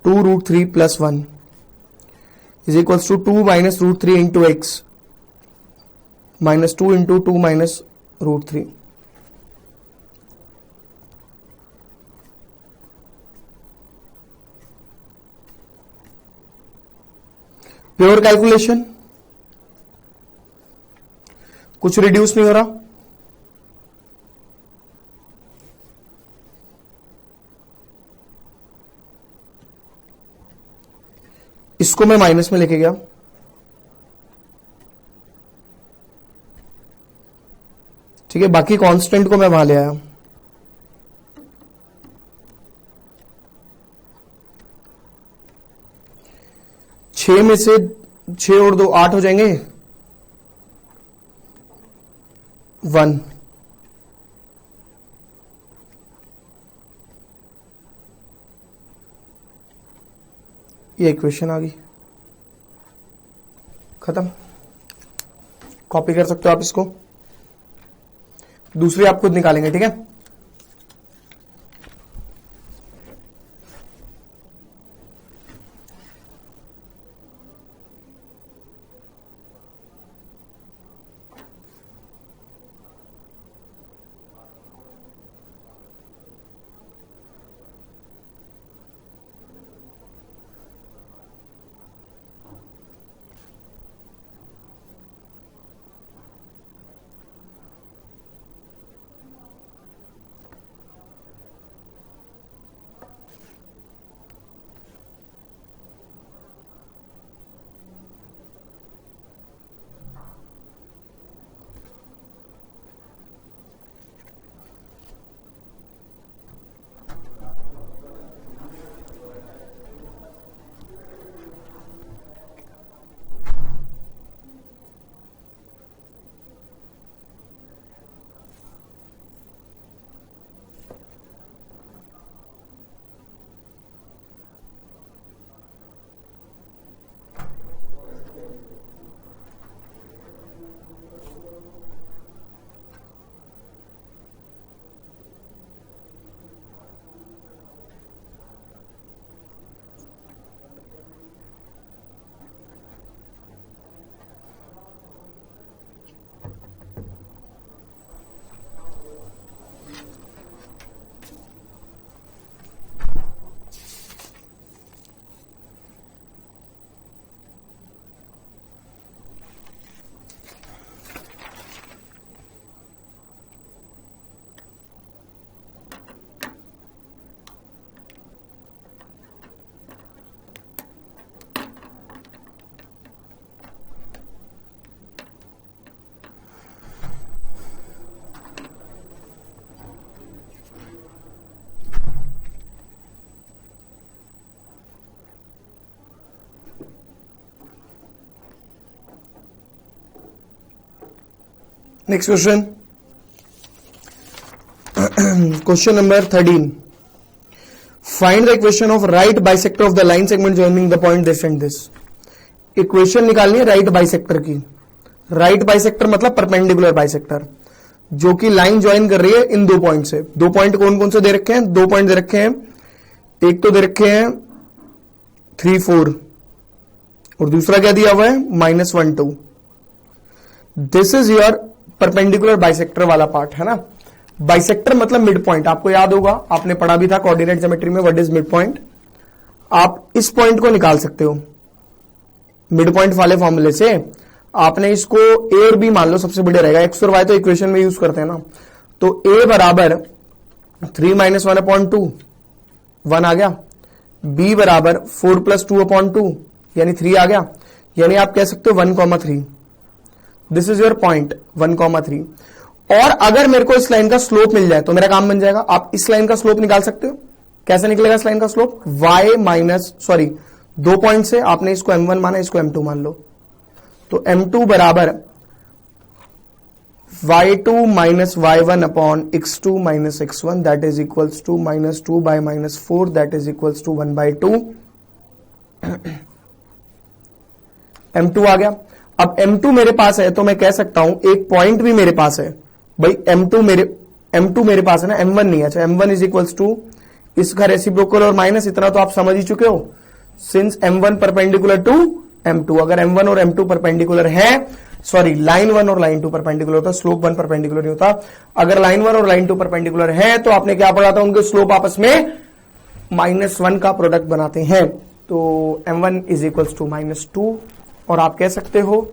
2√3 plus 1 is equals to 2 minus root three into x minus 2 into 2 minus root three. Pure calculation, कुछ रिड्यूस नहीं हो रहा। इसको मैं माइनस में लेके गया, ठीक है। बाकी कांस्टेंट को मैं वहां ले आया। छह में से 6 और 2 8 हो जाएंगे, 1। ये इक्वेशन आ गई, खत्म। कॉपी कर सकते हो आप इसको, दूसरी आप खुद निकालेंगे, ठीक है। Next question, question number 13, find the equation of right bisector of the line segment joining the point this and this. Equation निकालनी है राइट बाइसेक्टर की। राइट बाइसेक्टर मतलब परपेंडिकुलर बाइसेक्टर, जो कि लाइन ज्वाइन कर रही है इन दो पॉइंट से। दो पॉइंट कौन कौन से दे रखे हैं? दो पॉइंट दे रखे हैं, एक तो दे रखे हैं 3, 4 और दूसरा क्या दिया हुआ है? -1, 2। This is your perpendicular bisector वाला पार्ट है ना। बाइसेक्टर मतलब मिड पॉइंट, आपको याद होगा, आपने पढ़ा भी था कोऑर्डिनेट ज्योमेट्री में, व्हाट इज मिड पॉइंट। आप इस पॉइंट को निकाल सकते हो मिड पॉइंट वाले फॉर्मूले से। आपने इसको ए और बी मान लो, सबसे बढ़िया रहेगा। एक्स और वाई तो इक्वेशन में यूज करते हैं ना, तो ए बराबर 3 - 1/2, 1 आ गया। बी बराबर 4 + 2/2 यानी 3 आ गया। यानी आप कह सकते हो 1,3। This is your point 1,3। और अगर मेरे को इस लाइन का स्लोप मिल जाए तो मेरा काम बन जाएगा। आप इस लाइन का स्लोप निकाल सकते हो। कैसे निकलेगा इस लाइन का स्लोप? दो पॉइंट से आपने इसको M1 माना, इसको M2 मान लो, तो M2 बराबर y2 - y1/x2 - x1 that is equals to -2 by -4 that is equals to 1/2। M2 आ गया। अब M2 मेरे पास है तो मैं कह सकता हूं एक पॉइंट भी मेरे पास है भाई। M2 मेरे पास है ना, M1 नहीं है। अच्छा, M1 इज इक्वल्स टू इसका रेसिप्रोकल और माइनस, इतना तो आप समझ ही चुके हो। Since M1 perpendicular to M2, अगर M1 और M2 परपेंडिकुलर है, सॉरी लाइन 1 और लाइन 2 परपेंडिकुलर होता, स्लोप 1 परपेंडिकुलर नहीं होता। अगर लाइन 1 और लाइन 2 परपेंडिकुलर है तो आपने क्या पढ़ा था? उनके स्लोप आपस में -1 का प्रोडक्ट बनाते हैं। तो M1 इज इक्वल्स टू -2 और आप कह सकते हो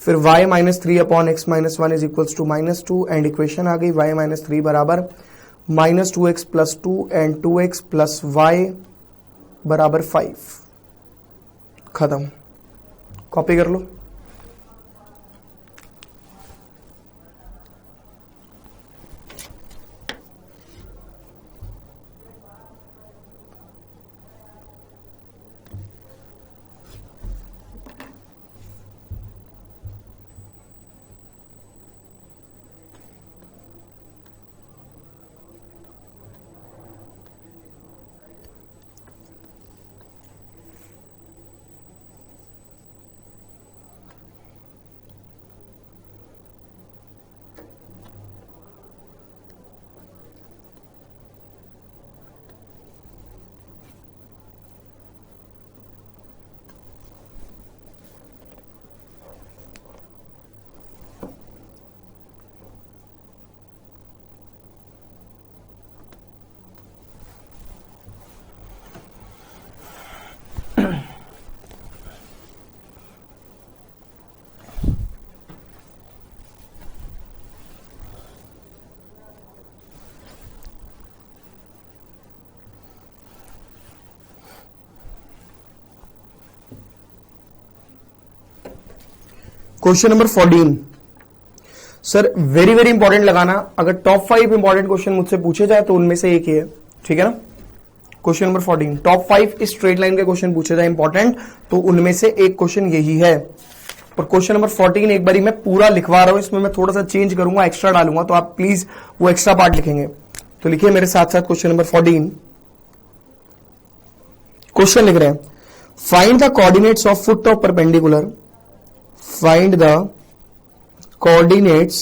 फिर y - 3/x - 1 is equals to -2 and equation आ गई y - 3 बराबर -2x + 2 एंड 2x + y बराबर 5। खत्म। कॉपी कर लो। Question number 14, sir very very important लगाना। अगर टॉप 5 इंपॉर्टेंट क्वेश्चन मुझसे पूछे जाए तो उनमें से एक ही है, ठीक है ना। Question number 14, top 5 straight line के क्वेश्चन पूछे जाए इंपॉर्टेंट, तो उनमें से एक क्वेश्चन यही है। और क्वेश्चन नंबर 14 एक बारी मैं पूरा लिखवा रहा हूं, इसमें मैं थोड़ा सा चेंज करूंगा, एक्स्ट्रा डालूंगा, तो आप प्लीज वो एक्स्ट्रा पार्ट लिखेंगे। तो लिखिए मेरे साथ साथ क्वेश्चन नंबर 14। क्वेश्चन लिख रहे हैं, find the coordinates of foot of perpendicular, find the coordinates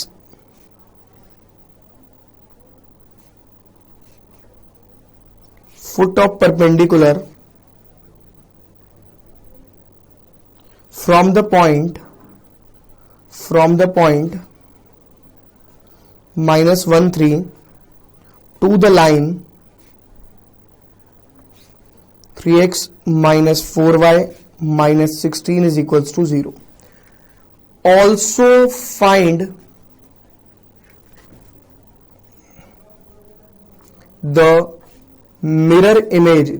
foot of perpendicular from the point -1, 3 to the line 3x - 4y - 16 is equals to 0. Also find the mirror image,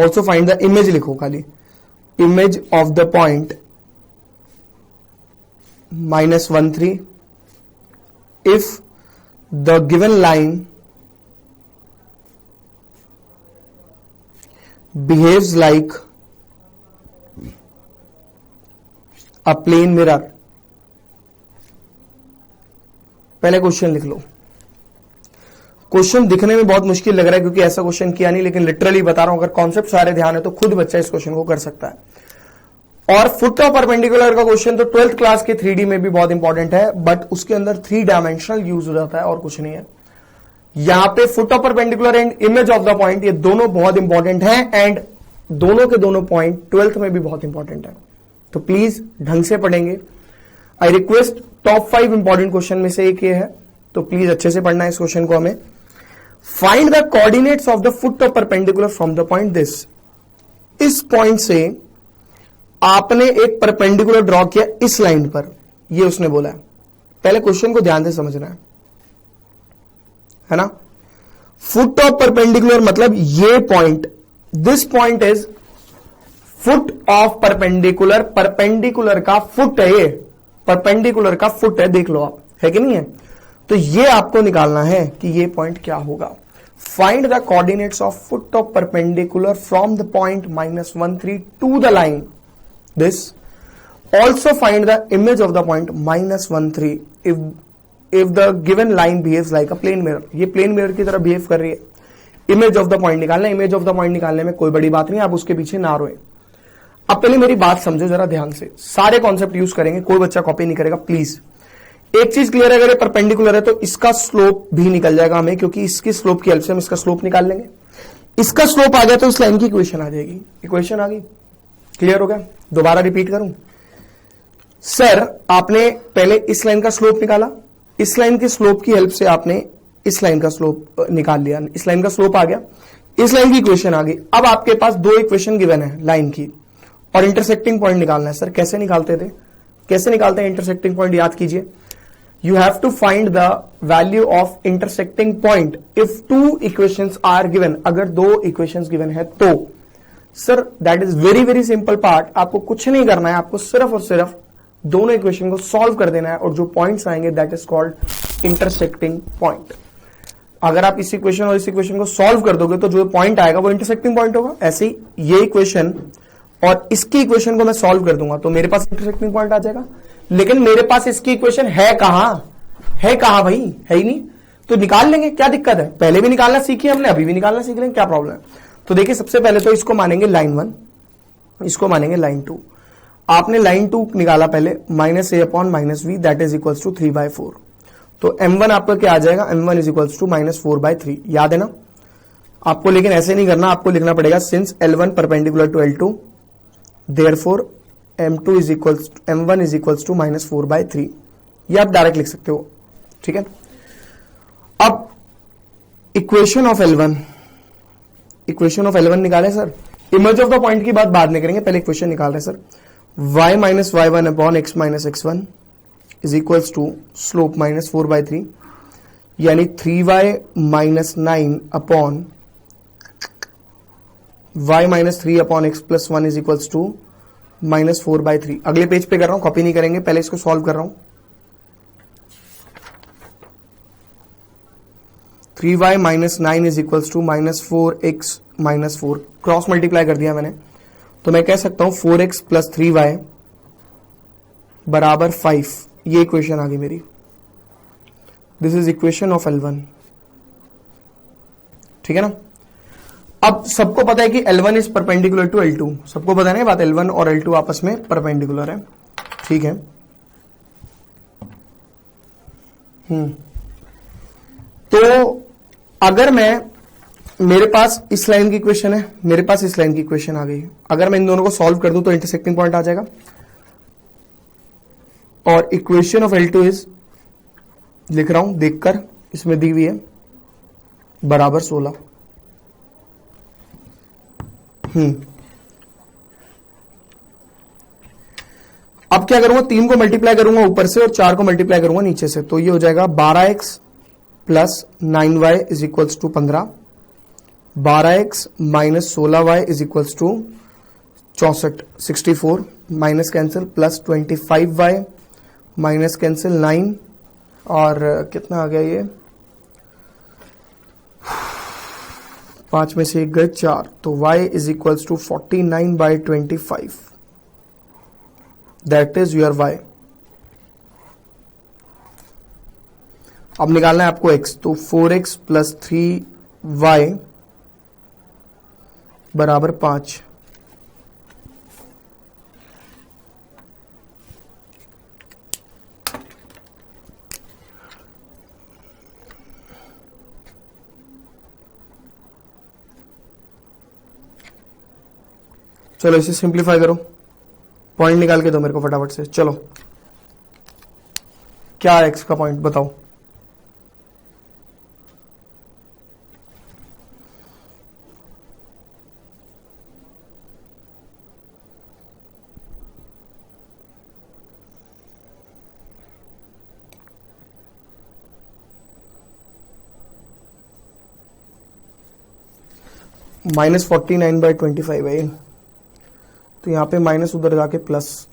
also find the image, लिखो खाली, image of the point -1, 3 if the given line behaves like a plane mirror. पहले question लिख लो। Question दिखने में बहुत मुश्किल लग रहा है क्योंकि ऐसा क्वेश्चन किया नहीं, लेकिन लिटरली बता रहा हूं, अगर कॉन्सेप्ट सारे ध्यान है तो खुद बच्चा इस क्वेश्चन को कर सकता है। और फुट ऑफ परपेंडिकुलर का क्वेश्चन तो 12th क्लास के 3D में भी बहुत इंपॉर्टेंट है, बट उसके अंदर 3 डायमेंशनल यूज हो जाता है और कुछ नहीं है। यहां पे foot of perpendicular and image of the point, ये दोनों बहुत इंपॉर्टेंट है, एंड दोनों के दोनों पॉइंट 12th में भी बहुत इंपॉर्टेंट है। तो प्लीज ढंग से पढ़ेंगे। I request top 5 important question में से एक ये है, तो प्लीज अच्छे से पढ़ना है इस क्वेश्चन को हमें। Find the coordinates of the foot of perpendicular from the point this. इस पॉइंट से आपने एक परपेंडिकुलर ड्रॉ किया इस लाइन पर, ये उसने बोला है। पहले क्वेश्चन को ध्यान से समझना है ना। फुट ऑफ परपेंडिकुलर मतलब ये point, this point is foot of perpendicular, perpendicular का फुट है, ये परपेंडिकुलर का फुट है, देख लो आप, है कि नहीं है। तो ये आपको निकालना है कि ये पॉइंट क्या होगा। Find the coordinates of foot of perpendicular from the point -1 3 to the line this. Also find the image of the point -1 3 if the given line behaves like a plane mirror. ये plane mirror की तरह behave कर रही है। Image of the point निकालना, image of the point निकालने में कोई बड़ी बात नहीं, आप उसके पीछे ना रोए। अब पहले मेरी बात समझो जरा ध्यान से, सारे कॉन्सेप्ट यूज करेंगे, कोई बच्चा कॉपी नहीं करेगा प्लीज। एक चीज क्लियर है, अगर ये परपेंडिकुलर है तो इसका स्लोप भी निकल जाएगा हमें, क्योंकि इसकी स्लोप की हेल्प से हम इसका स्लोप निकाल लेंगे। इसका स्लोप आ गया तो इस लाइन की इक्वेशन आ जाएगी। इक्वेशन आ गई, क्लियर हो गया। दोबारा रिपीट करूं सर, आपने पहले इस लाइन का स्लोप निकाला, इस लाइन के स्लोप की हेल्प से आपने इस लाइन का स्लोप निकाल लिया, इस लाइन का स्लोप आ गया, इस लाइन की इक्वेशन आ गई। अब आपके पास 2 इक्वेशन गिवन है लाइन की, और इंटरसेक्टिंग पॉइंट निकालना है। सर कैसे निकालते थे, कैसे निकालते हैं इंटरसेक्टिंग पॉइंट, याद कीजिए। You have to find the value of intersecting point if 2 equations are given. अगर 2 इक्वेशंस गिवन है तो sir that is very very simple part. आपको कुछ नहीं करना है, आपको सिर्फ और सिर्फ दोनों इक्वेशन को सॉल्व कर देना है, और जो पॉइंट्स आएंगे that is called intersecting point. अगर आप इस इक्वेशन और इस इक्वेशन को सॉल्व कर दोगे तो जो पॉइंट आएगा वो इंटरसेक्टिंग पॉइंट होगा। ऐसे ही ये इक्वेशन और इसकी इक्वेशन को मैं सॉल्व कर दूंगा तो मेरे पास इंटरसेक्टिंग पॉइंट आ जाएगा। लेकिन मेरे पास इसकी इक्वेशन है कहां, है कहां भाई, है ही नहीं, तो निकाल लेंगे, क्या दिक्कत है। पहले भी निकालना सीखी हमने, अभी भी निकालना सीख लेंगे, क्या प्रॉब्लम है। तो देखिए सबसे पहले तो इसको मानेंगे लाइन 1, इसको मानेंगे लाइन 2। आपने लाइन 2 निकाला पहले, -a/-v that is equals to 3/4। तो m1 आपका क्या आ जाएगा, m1 इज इक्वल्स टू -4/3, याद है ना आपको। लेकिन ऐसे नहीं करना, आपको लिखना पड़ेगा since L1 perpendicular to L2 therefore m1 is equals to -4/3। ये आप डायरेक्ट लिख सकते हो, ठीक है। अब equation of L1, equation of L1 निकाले sir. Image of the point की बात बाद में करेंगे, पहले इक्वेशन निकाल रहे sir. y - y1/x - x1 is equals to slope -4/3, यानी 3y - 9 upon y - 3/x + 1 is equals to -4/3। अगले पेज पे कर रहा हूं, कॉपी नहीं करेंगे, पहले इसको सॉल्व कर रहा हूं। 3y - 9 is equals to -4x - 4, cross multiply कर दिया मैंने, तो मैं कह सकता हूं 4x + 3y बराबर 5। ये इक्वेशन आ गई मेरी। This is equation of L1, ठीक है ना। अब सबको पता है कि L1 is perpendicular to L2, सबको पता है ना बात, L1 और L2 आपस में परपेंडिकुलर है, ठीक है। तो अगर मेरे पास इस लाइन की इक्वेशन है, मेरे पास इस लाइन की इक्वेशन आ गई, अगर मैं इन दोनों को सॉल्व कर दूं तो इंटरसेक्टिंग पॉइंट आ जाएगा। और इक्वेशन ऑफ L2 इज, लिख रहा हूं देखकर, इसमें दी हुई है बराबर 16। अब क्या करूंगा, 3 को मल्टीप्लाई करूंगा ऊपर से और 4 को मल्टीप्लाई करूंगा नीचे से, तो ये हो जाएगा 12x + 9y is equals to 15, 12x - 16y is equals to 64, 64 minus cancel +25y minus cancel 9, और कितना आ गया ये, 5 में से 1 गए 4, तो y is equals to 49/25, that is your y। अब निकालना है आपको x, तो 4x प्लस 3y बराबर 5। चलो इसे सिंप्लीफाई करो, पॉइंट निकाल के दो मेरे को फटाफट से। चलो क्या है x का पॉइंट बताओ। -49/25 है, तो यहां पे माइनस उधर जाके प्लस।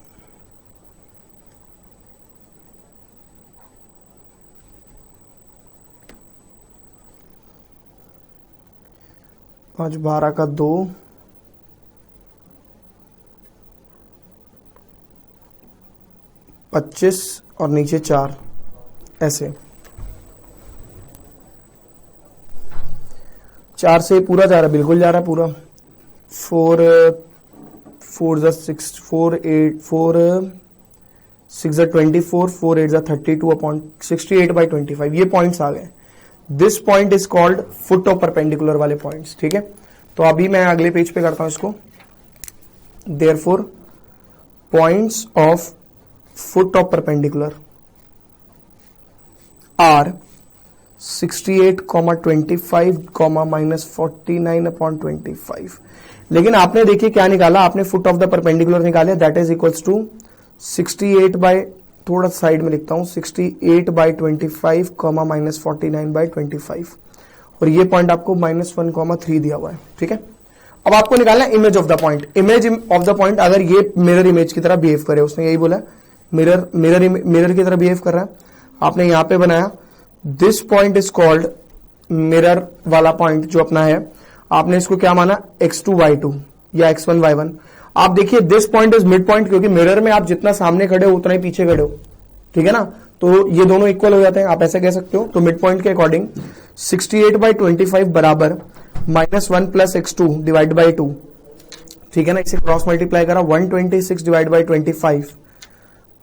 पांच 12 का 2, 25 और नीचे 4, ऐसे 4 से पूरा जा रहा है, बिल्कुल जा रहा है पूरा। 4 जा 6, 4 8 4 6 जा 24, 4 8 जा 32 अपॉन 68/25, ये पॉइंट्स आ गए। This point is called foot of perpendicular वाले पॉइंट्स, ठीक है। तो अभी मैं अगले पेज पे करता हूं इसको। Therefore points of foot of perpendicular are 68,25, -49/25। लेकिन आपने देखिए क्या निकाला, आपने फुट ऑफ द परपेंडिकुलर निकाले, that is equals to 68 by, थोड़ा साइड में लिखता हूं, 68/25, -49/25, और ये पॉइंट आपको -1,3 दिया हुआ है, ठीक है। अब आपको निकालना है image of the point. Image of the point अगर ये मिरर इमेज की तरह बिहेव करे, उसने यही बोला मिरर की तरह बिहेव कर रहा है, आपने यहां पे बनाया। This point is called mirror वाला पॉइंट जो अपना है, आपने इसको क्या माना, x2 y2 या x1 y1। आप देखिए this point is mid point, क्योंकि मिरर में आप जितना सामने खड़े हो उतना ही पीछे खड़े हो, ठीक है ना, तो ये दोनों इक्वल हो जाते हैं, आप ऐसे कह सकते हो। तो मिड पॉइंट के अकॉर्डिंग 68/25 बराबर -1 प्लस x2 डिवाइड बाई 2, ठीक है ना। इसे क्रॉस मल्टीप्लाई करा, 126 डिवाइड बाई 25,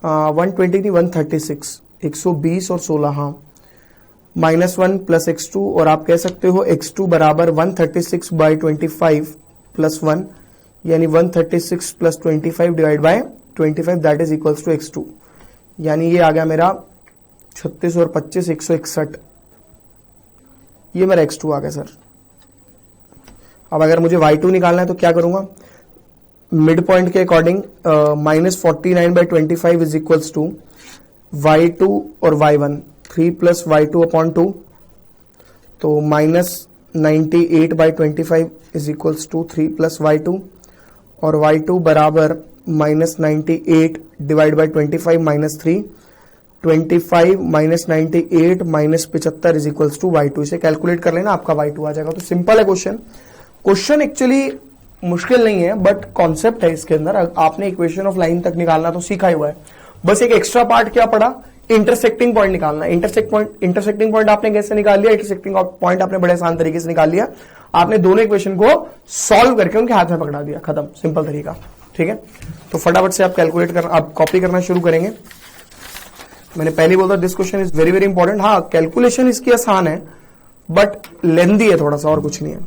120 नहीं 136, 120 और 16, हाँ, -1 प्लस x2, और आप कह सकते हो x2 बराबर 136/25 प्लस 1, यानी 136 plus 25 divide by 25, that is equals to x2, यानी ये आ गया मेरा 36 और 25 161, ये मेरा x2 आ गया सर। अब अगर मुझे y2 निकालना है तो क्या करूंगा, मिड पॉइंट के according -49/25 is equals to y2 और y1, 3 प्लस y2 अपॉन 2, तो -98/25 is equals to 3 plus y2, और y2 बराबर -98 divide by 25 -3, 25 -98 -75 is equals to y2। इसे कैलकुलेट कर लेना, आपका y2 आ जाएगा। तो सिंपल है क्वेश्चन एक्चुअली मुश्किल नहीं है, बट कॉन्सेप्ट है इसके अंदर। आपने इक्वेशन ऑफ लाइन तक निकालना तो सीखा ही हुआ है, बस एक एक्स्ट्रा पार्ट क्या पड़ा, इंटरसेक्टिंग पॉइंट निकालना। इंटरसेक्टिंग पॉइंट आपने कैसे निकाल लिया, इंटरसेक्टिंग पॉइंट आपने बड़े आसान तरीके से निकाल लिया। आपने दोनों इक्वेशन को सॉल्व करके उनके हाथ में पकड़ा दिया, खत्म, सिंपल तरीका, ठीक है। तो फटाफट से आप कैलकुलेट करना, आप कॉपी करना शुरू करेंगे। मैंने पहले बोला this question is very very important. हाँ, कैलकुलेशन इसकी आसान है बट लेंदी है थोड़ा सा, और कुछ नहीं है।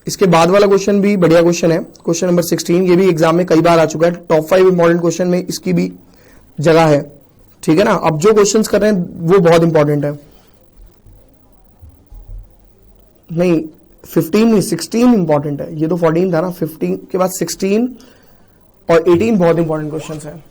इसके बाद वाला क्वेश्चन भी बढ़िया क्वेश्चन है, क्वेश्चन नंबर 16। ये भी एग्जाम में कई बार आ चुका है, टॉप 5 इंपॉर्टेंट क्वेश्चन में इसकी भी जगह है, ठीक है ना। अब जो क्वेश्चंस कर रहे हैं वो बहुत इंपॉर्टेंट है, नहीं 15 नहीं 16 इंपॉर्टेंट है। ये तो 14 था ना, 15 के बाद 16 और 18 बहुत इंपॉर्टेंट क्वेश्चंस हैं।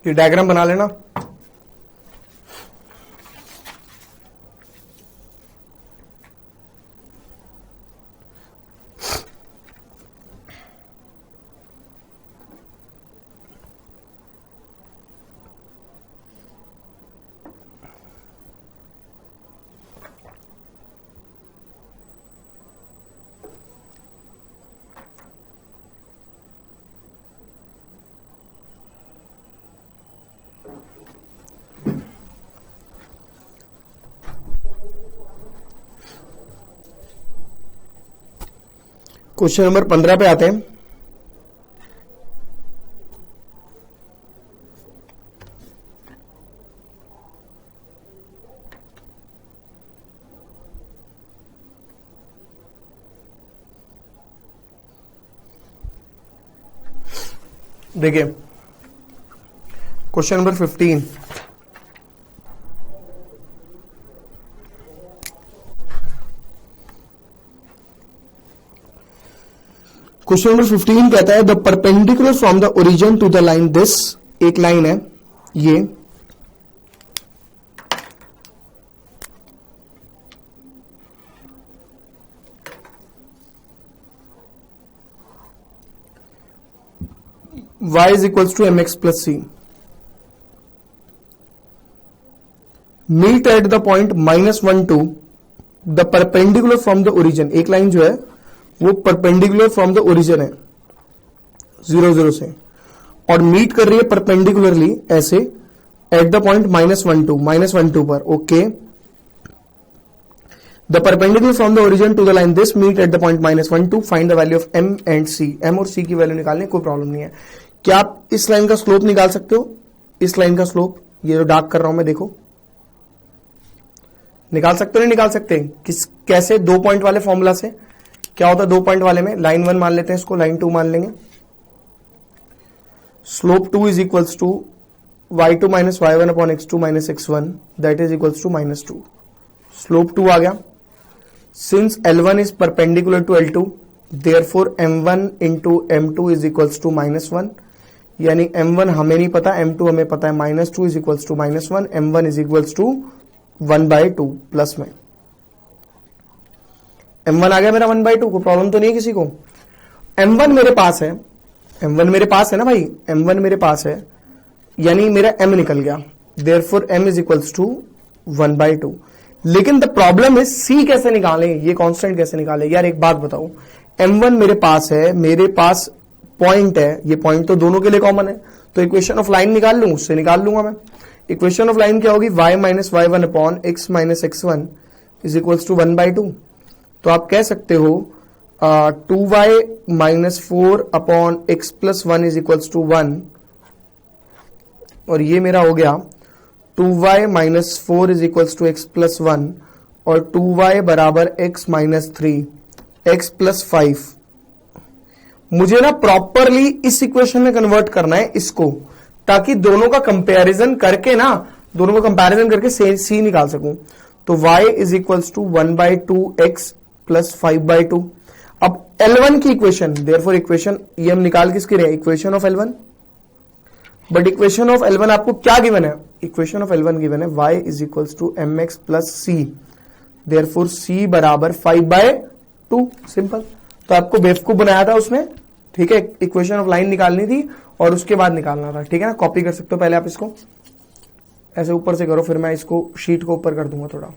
ये डायग्राम बना लेना। क्वेश्चन नंबर 15 पे आते हैं। देखिए क्वेश्चन नंबर 15, क्वेश्चन नंबर 15 कहता है the perpendicular from the origin to the line this, एक लाइन है ये, y is equals to mx plus c, meet at the point -1 2 the perpendicular from the origin, एक लाइन जो है वो perpendicular from the origin है 0 0 से, और मीट कर रही है परपेंडिकुलरली ऐसे एट द पॉइंट -1 2 पर। Okay, the perpendicular from the origin to the line this meet at the point -1 2, find the value of m and c, m और c की वैल्यू निकालने कोई प्रॉब्लम नहीं है। क्या आप इस लाइन का स्लोप निकाल सकते हो? इस लाइन का स्लोप, ये जो डार्क कर रहा हूं मैं, देखो निकाल सकते हो नहीं निकाल सकते? कैसे? 2 पॉइंट वाले फॉर्मूला से। क्या होता है 2 पॉइंट वाले में? लाइन 1 मान लेते हैं, इसको लाइन 2 मान लेंगे। Slope 2 is equals to y2 minus y1 upon x2 minus x1, that is equals to -2। Slope 2 आ गया। Since L1 is perpendicular to L2, therefore m1 into m2 is equals to -1, यानी m1 हमें नहीं पता, m2 हमें पता है, -2 is equals to -1, m1 is equals to 1/2 plus में m1 आ गया मेरा 1/2, कोई प्रॉब्लम तो नहीं है किसी को? m1 मेरे पास है, m1 मेरे पास है ना भाई, m1 मेरे पास है, यानी मेरा m निकल गया, therefore m is equals to 1/2। लेकिन द प्रॉब्लम है c कैसे निकालें, ये कांस्टेंट कैसे निकालें? यार एक बात बताओ, m1 मेरे पास है, मेरे पास पॉइंट है, ये पॉइंट तो दोनों के लिए कॉमन है, तो इक्वेशन ऑफ लाइन निकाल लूं, उससे निकाल लूंगा मैं। इक्वेशन ऑफ लाइन क्या होगी? y minus y1 upon x minus x1 is equals to 1/2। तो आप कह सकते हो 2y minus 4 upon x plus 1 is equals to 1, और ये मेरा हो गया 2y minus 4 is equals to x plus 1, और 2y बराबर x माइनस 3 x प्लस 5। मुझे ना प्रॉपरली इस इक्वेशन में कन्वर्ट करना है इसको, ताकि दोनों का कंपैरिजन करके c निकाल सकूं। तो y is equals to 1/2x plus 5/2। अब L1 की इक्वेशन, देयरफॉर इक्वेशन, ये हम निकाल किसके रहे? Equation of L1। But equation of L1 आपको क्या गिवन है? इक्वेशन ऑफ L1 गिवन है y is equals to mx plus c, therefore c बराबर 5/2। सिंपल। तो आपको बेवकूफ बनाया था उसने, ठीक है? इक्वेशन ऑफ लाइन निकालनी थी और उसके बाद निकालना था, ठीक है ना? कॉपी कर सकते हो पहले आप इसको, ऐसे ऊपर से करो, फिर मैं इसको शीट को ऊपर कर दूंगा थोड़ा।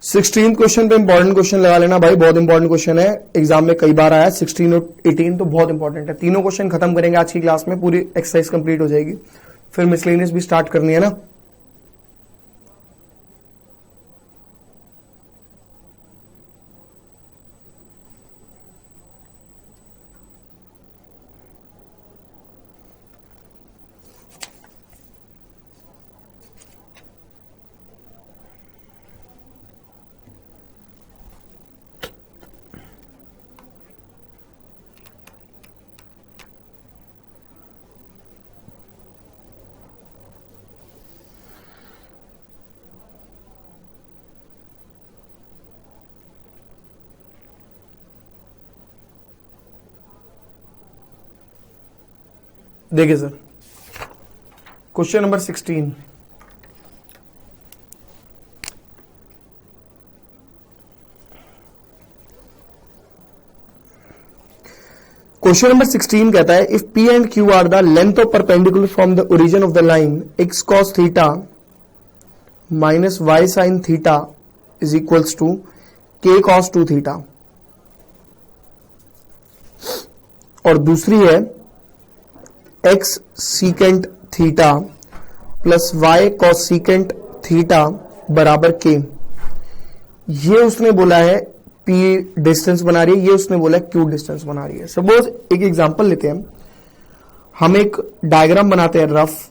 सिक्सटीन क्वेश्चन पे इंपॉर्टेंट क्वेश्चन लगा लेना भाई, बहुत इंपॉर्टेंट क्वेश्चन है, एग्जाम में कई बार आया। 16 और 18 तो बहुत इंपॉर्टेंट है। तीनों क्वेश्चन खत्म करेंगे आज की क्लास में, पूरी एक्सरसाइज कंप्लीट हो जाएगी, फिर मिसलेनियस भी स्टार्ट करनी है ना। देखिए sir, question number 16, question number 16 कहता है if P and Q are the length of perpendicular from the origin of the line x cos theta minus y sin theta is equals to k cos 2 theta, और दूसरी है x secant theta plus y cos secant theta बराबर k। ये उसने बोला है P distance बना रही है, ये उसने बोला Q डिस्टेंस बना रही है। सपोज एक एग्जांपल लेते हैं, हम एक डायग्राम बनाते हैं रफ,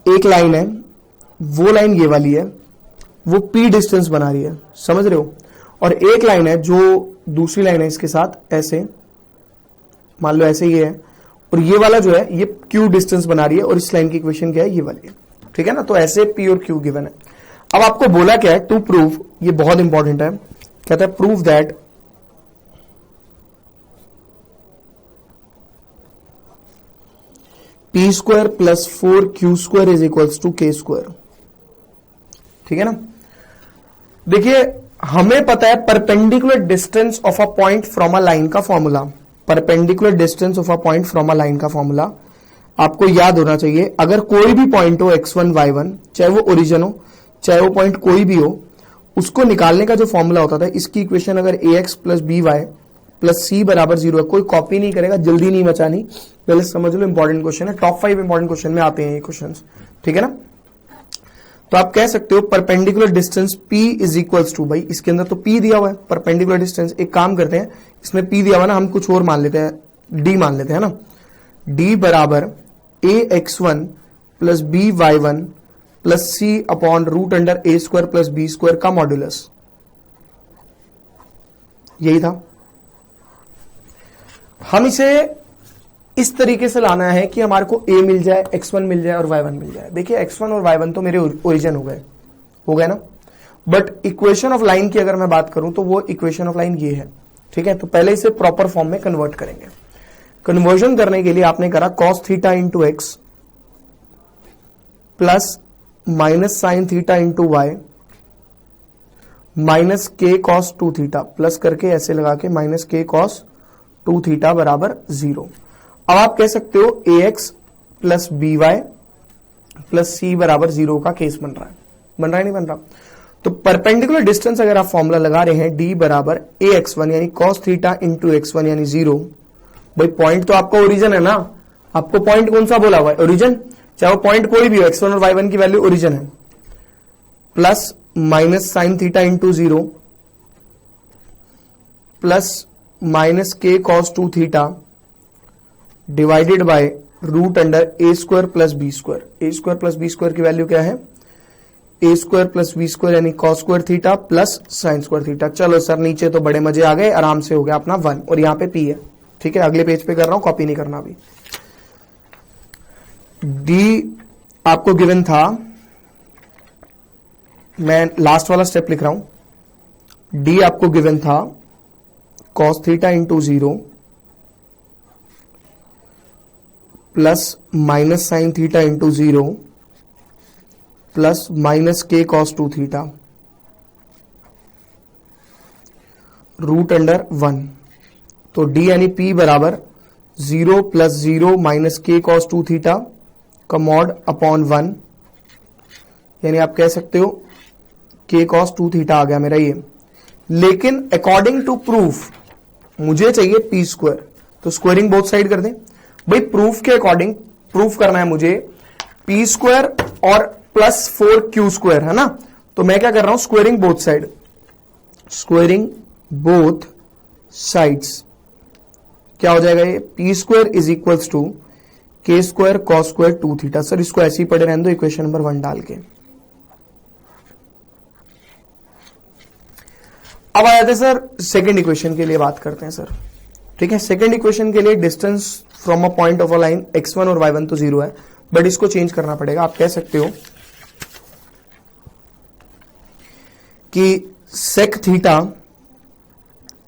एक लाइन है, वो लाइन ये वाली है, वो P डिस्टेंस बना रही है, समझ रहे हो, और एक लाइन है जो दूसरी लाइन है इसके साथ ऐसे, मान लो ऐसे ये है, और ये वाला जो है ये Q डिस्टेंस बना रही है, और इस लाइन की इक्वेशन क्या है, ये वाली है, ठीक है ना। तो ऐसे P और Q गिवन है। अब आपको बोला क्या है, टू प्रूव, ये बहुत इंपॉर्टेंट है, कहता है prove that P square plus 4Q square is equals to K square, ठीक है ना। देखिए हमें पता है perpendicular distance of a point from a line का formula, perpendicular distance of a point from a line का फॉर्मूला आपको याद होना चाहिए। अगर कोई भी पॉइंट हो x1 y1, चाहे वो ओरिजिन हो चाहे वो पॉइंट कोई भी हो, उसको निकालने का जो फॉर्मूला होता था, इसकी इक्वेशन अगर ax plus B Y plus C बराबर 0 है, कोई कॉपी नहीं करेगा, जल्दी नहीं मचानी, पहले समझ लो, इंपॉर्टेंट क्वेश्चन है, टॉप 5 इंपॉर्टेंट क्वेश्चन में आते हैं ये क्वेश्चन, ठीक है ना। तो आप कह सकते हो perpendicular distance P is equals to, भाई इसके अंदर तो P दिया हुआ है, परपेंडिकुलर डिस्टेंस, एक काम करते हैं, इसमें P दिया हुआ ना, हम कुछ और मान लेते हैं, D मान लेते हैं ना, D बराबर ax1 प्लस by1 प्लस सी अपॉन रूट अंडर ए स्क्वायर प्लस बी स्क्वायर का मॉड्यूलस, यही था। हम इसे इस तरीके से लाना है कि हमारे को a मिल जाए, x1 मिल जाए और y1 मिल जाए। देखिए x1 और y1 तो मेरे ओरिजिन हो गए ना, बट इक्वेशन ऑफ लाइन की अगर मैं बात करूं तो वो इक्वेशन ऑफ लाइन ये है, ठीक है। तो पहले इसे प्रॉपर फॉर्म में कन्वर्ट करेंगे। कन्वर्जन करने के लिए आपने करा cos theta into x plus minus sine theta into y minus के कॉस 2 थीटा, प्लस करके ऐसे लगा के माइनस के कॉस 2 थीटा बराबर 0। अब आप कह सकते हो ax plus B Y plus C बराबर 0 का केस बन रहा है नहीं बन रहा। तो परपेंडिकुलर डिस्टेंस अगर आप फॉर्मूला लगा रहे हैं d बराबर ax1 यानी cos थीटा इंटू x1 यानी 0, भाई पॉइंट तो आपका ओरिजिन है ना, आपको पॉइंट कौन सा बोला हुआ है, ओरिजिन, चाहे वो पॉइंट कोई भी हो, x1 और y1 की वैल्यू ओरिजिन है, plus minus sine theta into 0 plus minus के cos 2 theta divided by root under A square plus B square. A square plus B square की वैल्यू क्या है, A square plus B square यानी cos square theta plus sine square theta. चलो sir नीचे तो बड़े मजे आ गए, आराम से हो गया अपना 1, और यहां पे p है, ठीक है। अगले पेज पे कर रहा हूं, कॉपी नहीं करना अभी। डी आपको गिवन था, मैं लास्ट वाला स्टेप लिख रहा हूं, डी आपको गिवन था cos theta into 0 plus minus sine theta into 0 plus minus के कॉस 2 थीटा रूट अंडर 1। तो डी यानी p बराबर 0 प्लस 0 माइनस के कॉस 2 थीटा का मॉड अपॉन 1, यानी आप कह सकते हो के कॉस 2 थीटा आ गया मेरा ये। लेकिन अकॉर्डिंग टू प्रूफ मुझे चाहिए पी स्क्वायर, तो स्क्वायरिंग बोथ साइड कर दें। भाई प्रूफ के अकॉर्डिंग प्रूफ करना है मुझे पी स्क्वायर और प्लस 4Q स्क्वायर, है ना। तो मैं क्या कर रहा हूं, squaring both side, squaring both sides, क्या हो जाएगा ये, P square is equals to K square cos square 2 theta. Sir इसको ऐसे ही पढ़े रहने दो इक्वेशन नंबर 1 डाल के। अब आ जाते सर सेकंड इक्वेशन के लिए बात करते हैं सर, ठीक है। सेकंड इक्वेशन के लिए distance from a point of a line x1 और y1 तो 0 है, बट इसको चेंज करना पड़ेगा। आप कह सकते हो कि sec theta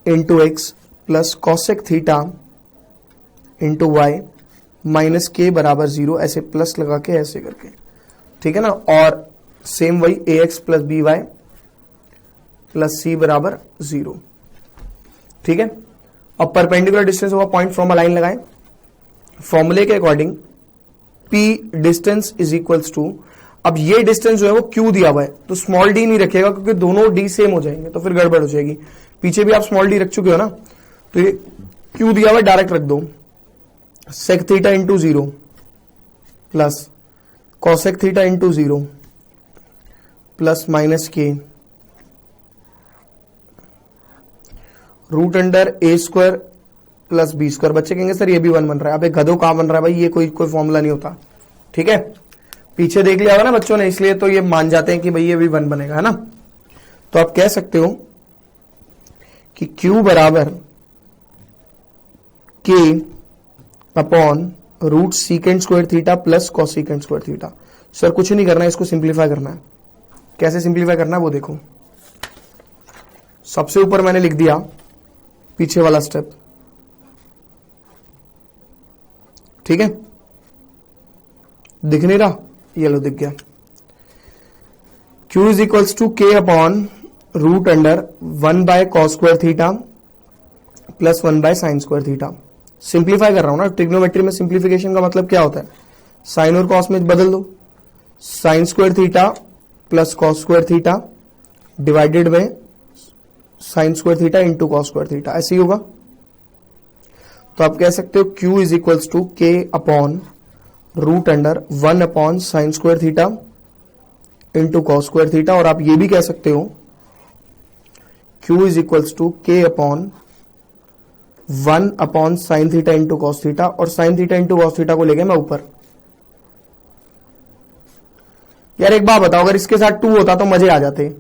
into x plus cosec theta into y minus k बराबर 0, ऐसे प्लस लगा के ऐसे करके, ठीक है ना। और सेम वही ax plus B Y plus C बराबर 0, ठीक है। अब परपेंडिकुलर डिस्टेंस हुआ पॉइंट फ्रॉम अ लाइन लगाएं। फॉर्मूले के according p distance is equals to, अब ये डिस्टेंस जो है वो q दिया हुआ है, तो स्मॉल d नहीं रखेगा क्योंकि दोनों d सेम हो जाएंगे, तो फिर गड़बड़ हो जाएगी। पीछे भी आप स्मॉल d रख चुके हो ना, तो ये q दिया हुआ है, डायरेक्ट रख दो। Sec theta into 0 plus cosec theta into 0 plus minus k root under ए स्क्वायर प्लस बी स्क्वायर। बच्चे कहेंगे सर ये भी 1 बन रहा है। अबे गधों कहां बन रहा है भाई, ये कोई फॉर्मूला नहीं होता, ठीक है। पीछे देख लिया होगा ना बच्चों ने, इसलिए तो ये मान जाते हैं कि भाई ये भी 1 बनेगा, है ना। तो आप कह सकते हो कि Q बराबर K upon root secant square theta plus cosecant square theta. Sir कुछ नहीं करना है, इसको सिंप्लीफाई करना है। कैसे सिंप्लीफाई करना है वो देखो। सबसे ऊपर मैंने लिख दिया पीछे वाला स्टेप, ठीक है। दिख नहीं रहा, ये लो दिख गया। Q is equals to K upon root under 1 by cos square theta plus 1 by sine square theta. Simplify कर रहा हूं ना, ट्रिग्नोमेट्री में सिंप्लीफिकेशन का मतलब क्या होता है, साइन और कॉस में बदल दो। Sine square theta plus cos square theta divided by sine square theta into cos square theta, ऐसे ही होगा। तो आप कह सकते हो Q is equals to K upon root under 1 upon sine square theta into cos square theta. और आप ये भी कह सकते हो Q is equals to K upon 1 upon sine theta into cos theta, और sine theta into cos theta को लेके मैं ऊपर। यार एक बात बताओ, अगर इसके साथ 2 होता तो मजे आ जाते।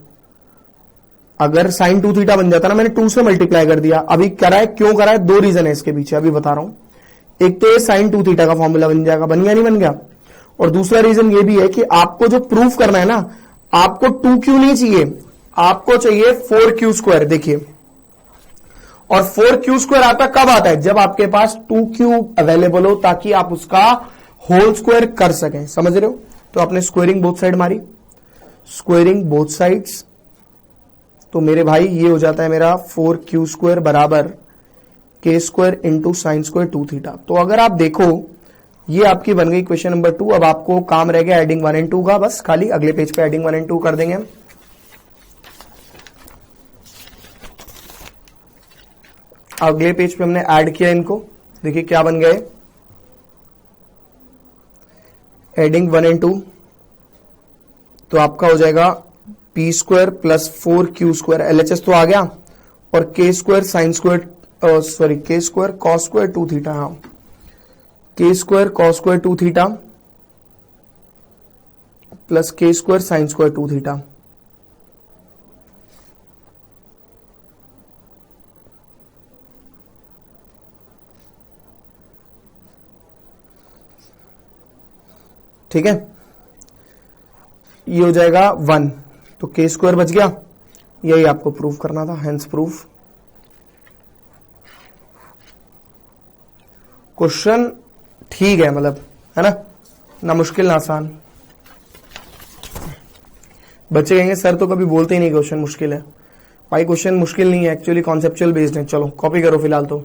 अगर साइन 2 थीटा बन जाता ना, मैंने 2 से मल्टीप्लाई कर दिया। अभी करा है, क्यों करा है, 2 रीजन है इसके पीछे, अभी बता रहा हूं। एक तो ये साइन 2 थीटा का फॉर्मूला बन जाएगा, बन गया नहीं बन गया। और दूसरा रीजन ये भी है कि आपको जो प्रूफ करना है ना, आपको 2q नहीं चाहिए, आपको चाहिए 4q स्क्वायर। देखिए, और 4q स्क्वायर आता कब आता है, जब आपके पास 2q अवेलेबल हो, ताकि आप उसका होल स्क्वायर कर सकें। समझ रहे हो। तो आपने स्क्वायरिंग बोथ साइड मारी, स्क्वायरिंग बोथ साइड्स, तो मेरे भाई ये हो जाता है मेरा 4q स्क्वायर बराबर k square into sine square 2 theta. तो अगर आप देखो, ये आपकी बन गई क्वेश्चन नंबर 2। अब आपको काम रह गया एडिंग 1 एंड 2 का, बस खाली अगले पेज पे एडिंग 1 एंड 2 कर देंगे हम। अगले पेज पे हमने ऐड किया इनको, देखिए क्या बन गए, एडिंग 1 एंड 2। तो आपका हो जाएगा p square plus 4q square, LHS तो आ गया, और k square sine square k square cos square 2 theta, हाँ k square cos square 2 theta plus k square sine square 2 theta. ठीक है, ये हो जाएगा 1, तो k स्क्वायर बच गया। यही आपको प्रूफ करना था, हेंस प्रूफ। क्वेश्चन ठीक है, मतलब है ना मुश्किल ना आसान। बच्चे कहेंगे सर तो कभी बोलते ही नहीं क्वेश्चन मुश्किल है। भाई क्वेश्चन मुश्किल नहीं है, एक्चुअली कॉन्सेप्चुअल बेस्ड है। चलो कॉपी करो फिलहाल तो।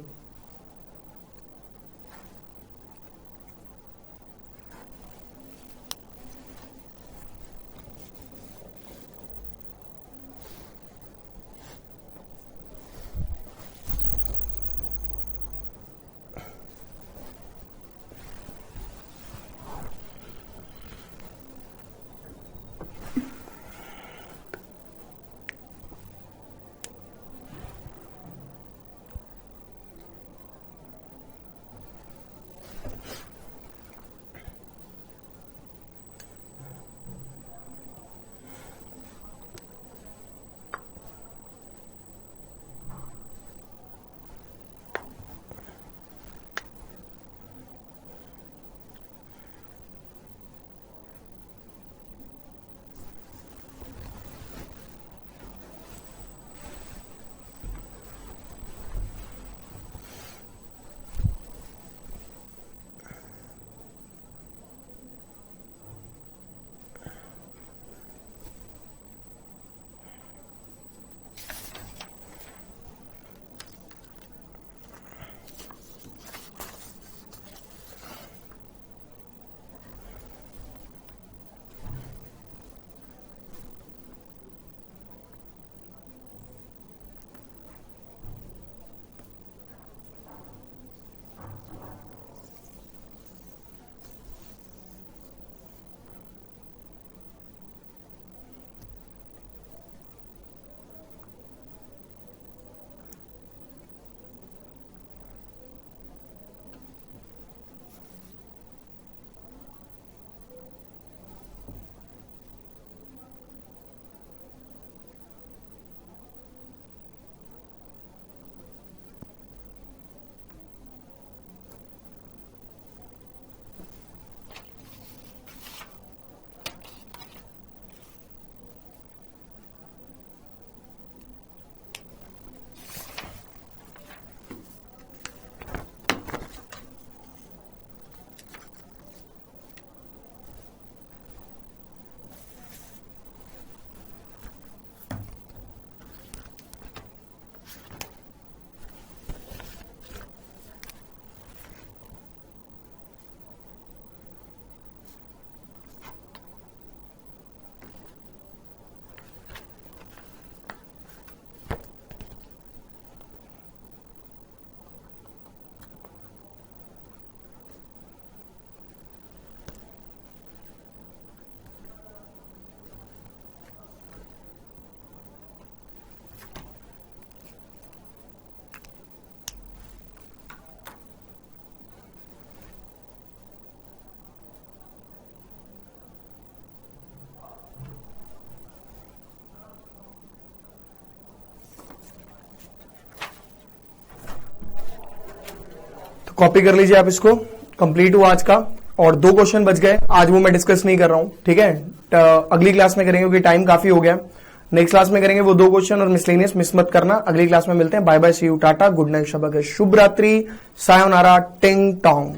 कॉपी कर लीजिए आप इसको, कंप्लीट हुआ आज का। और 2 क्वेश्चन बच गए, आज वो मैं डिस्कस नहीं कर रहा हूं, ठीक है, अगली क्लास में करेंगे क्योंकि टाइम काफी हो गया। नेक्स्ट क्लास में करेंगे वो 2 क्वेश्चन और मिसलेनियस, मिस मत करना। अगली क्लास में मिलते हैं। Bye bye, see you, tata, good night, शबा, शुभ रात्रि, सायोनारा, टिंग टोंग।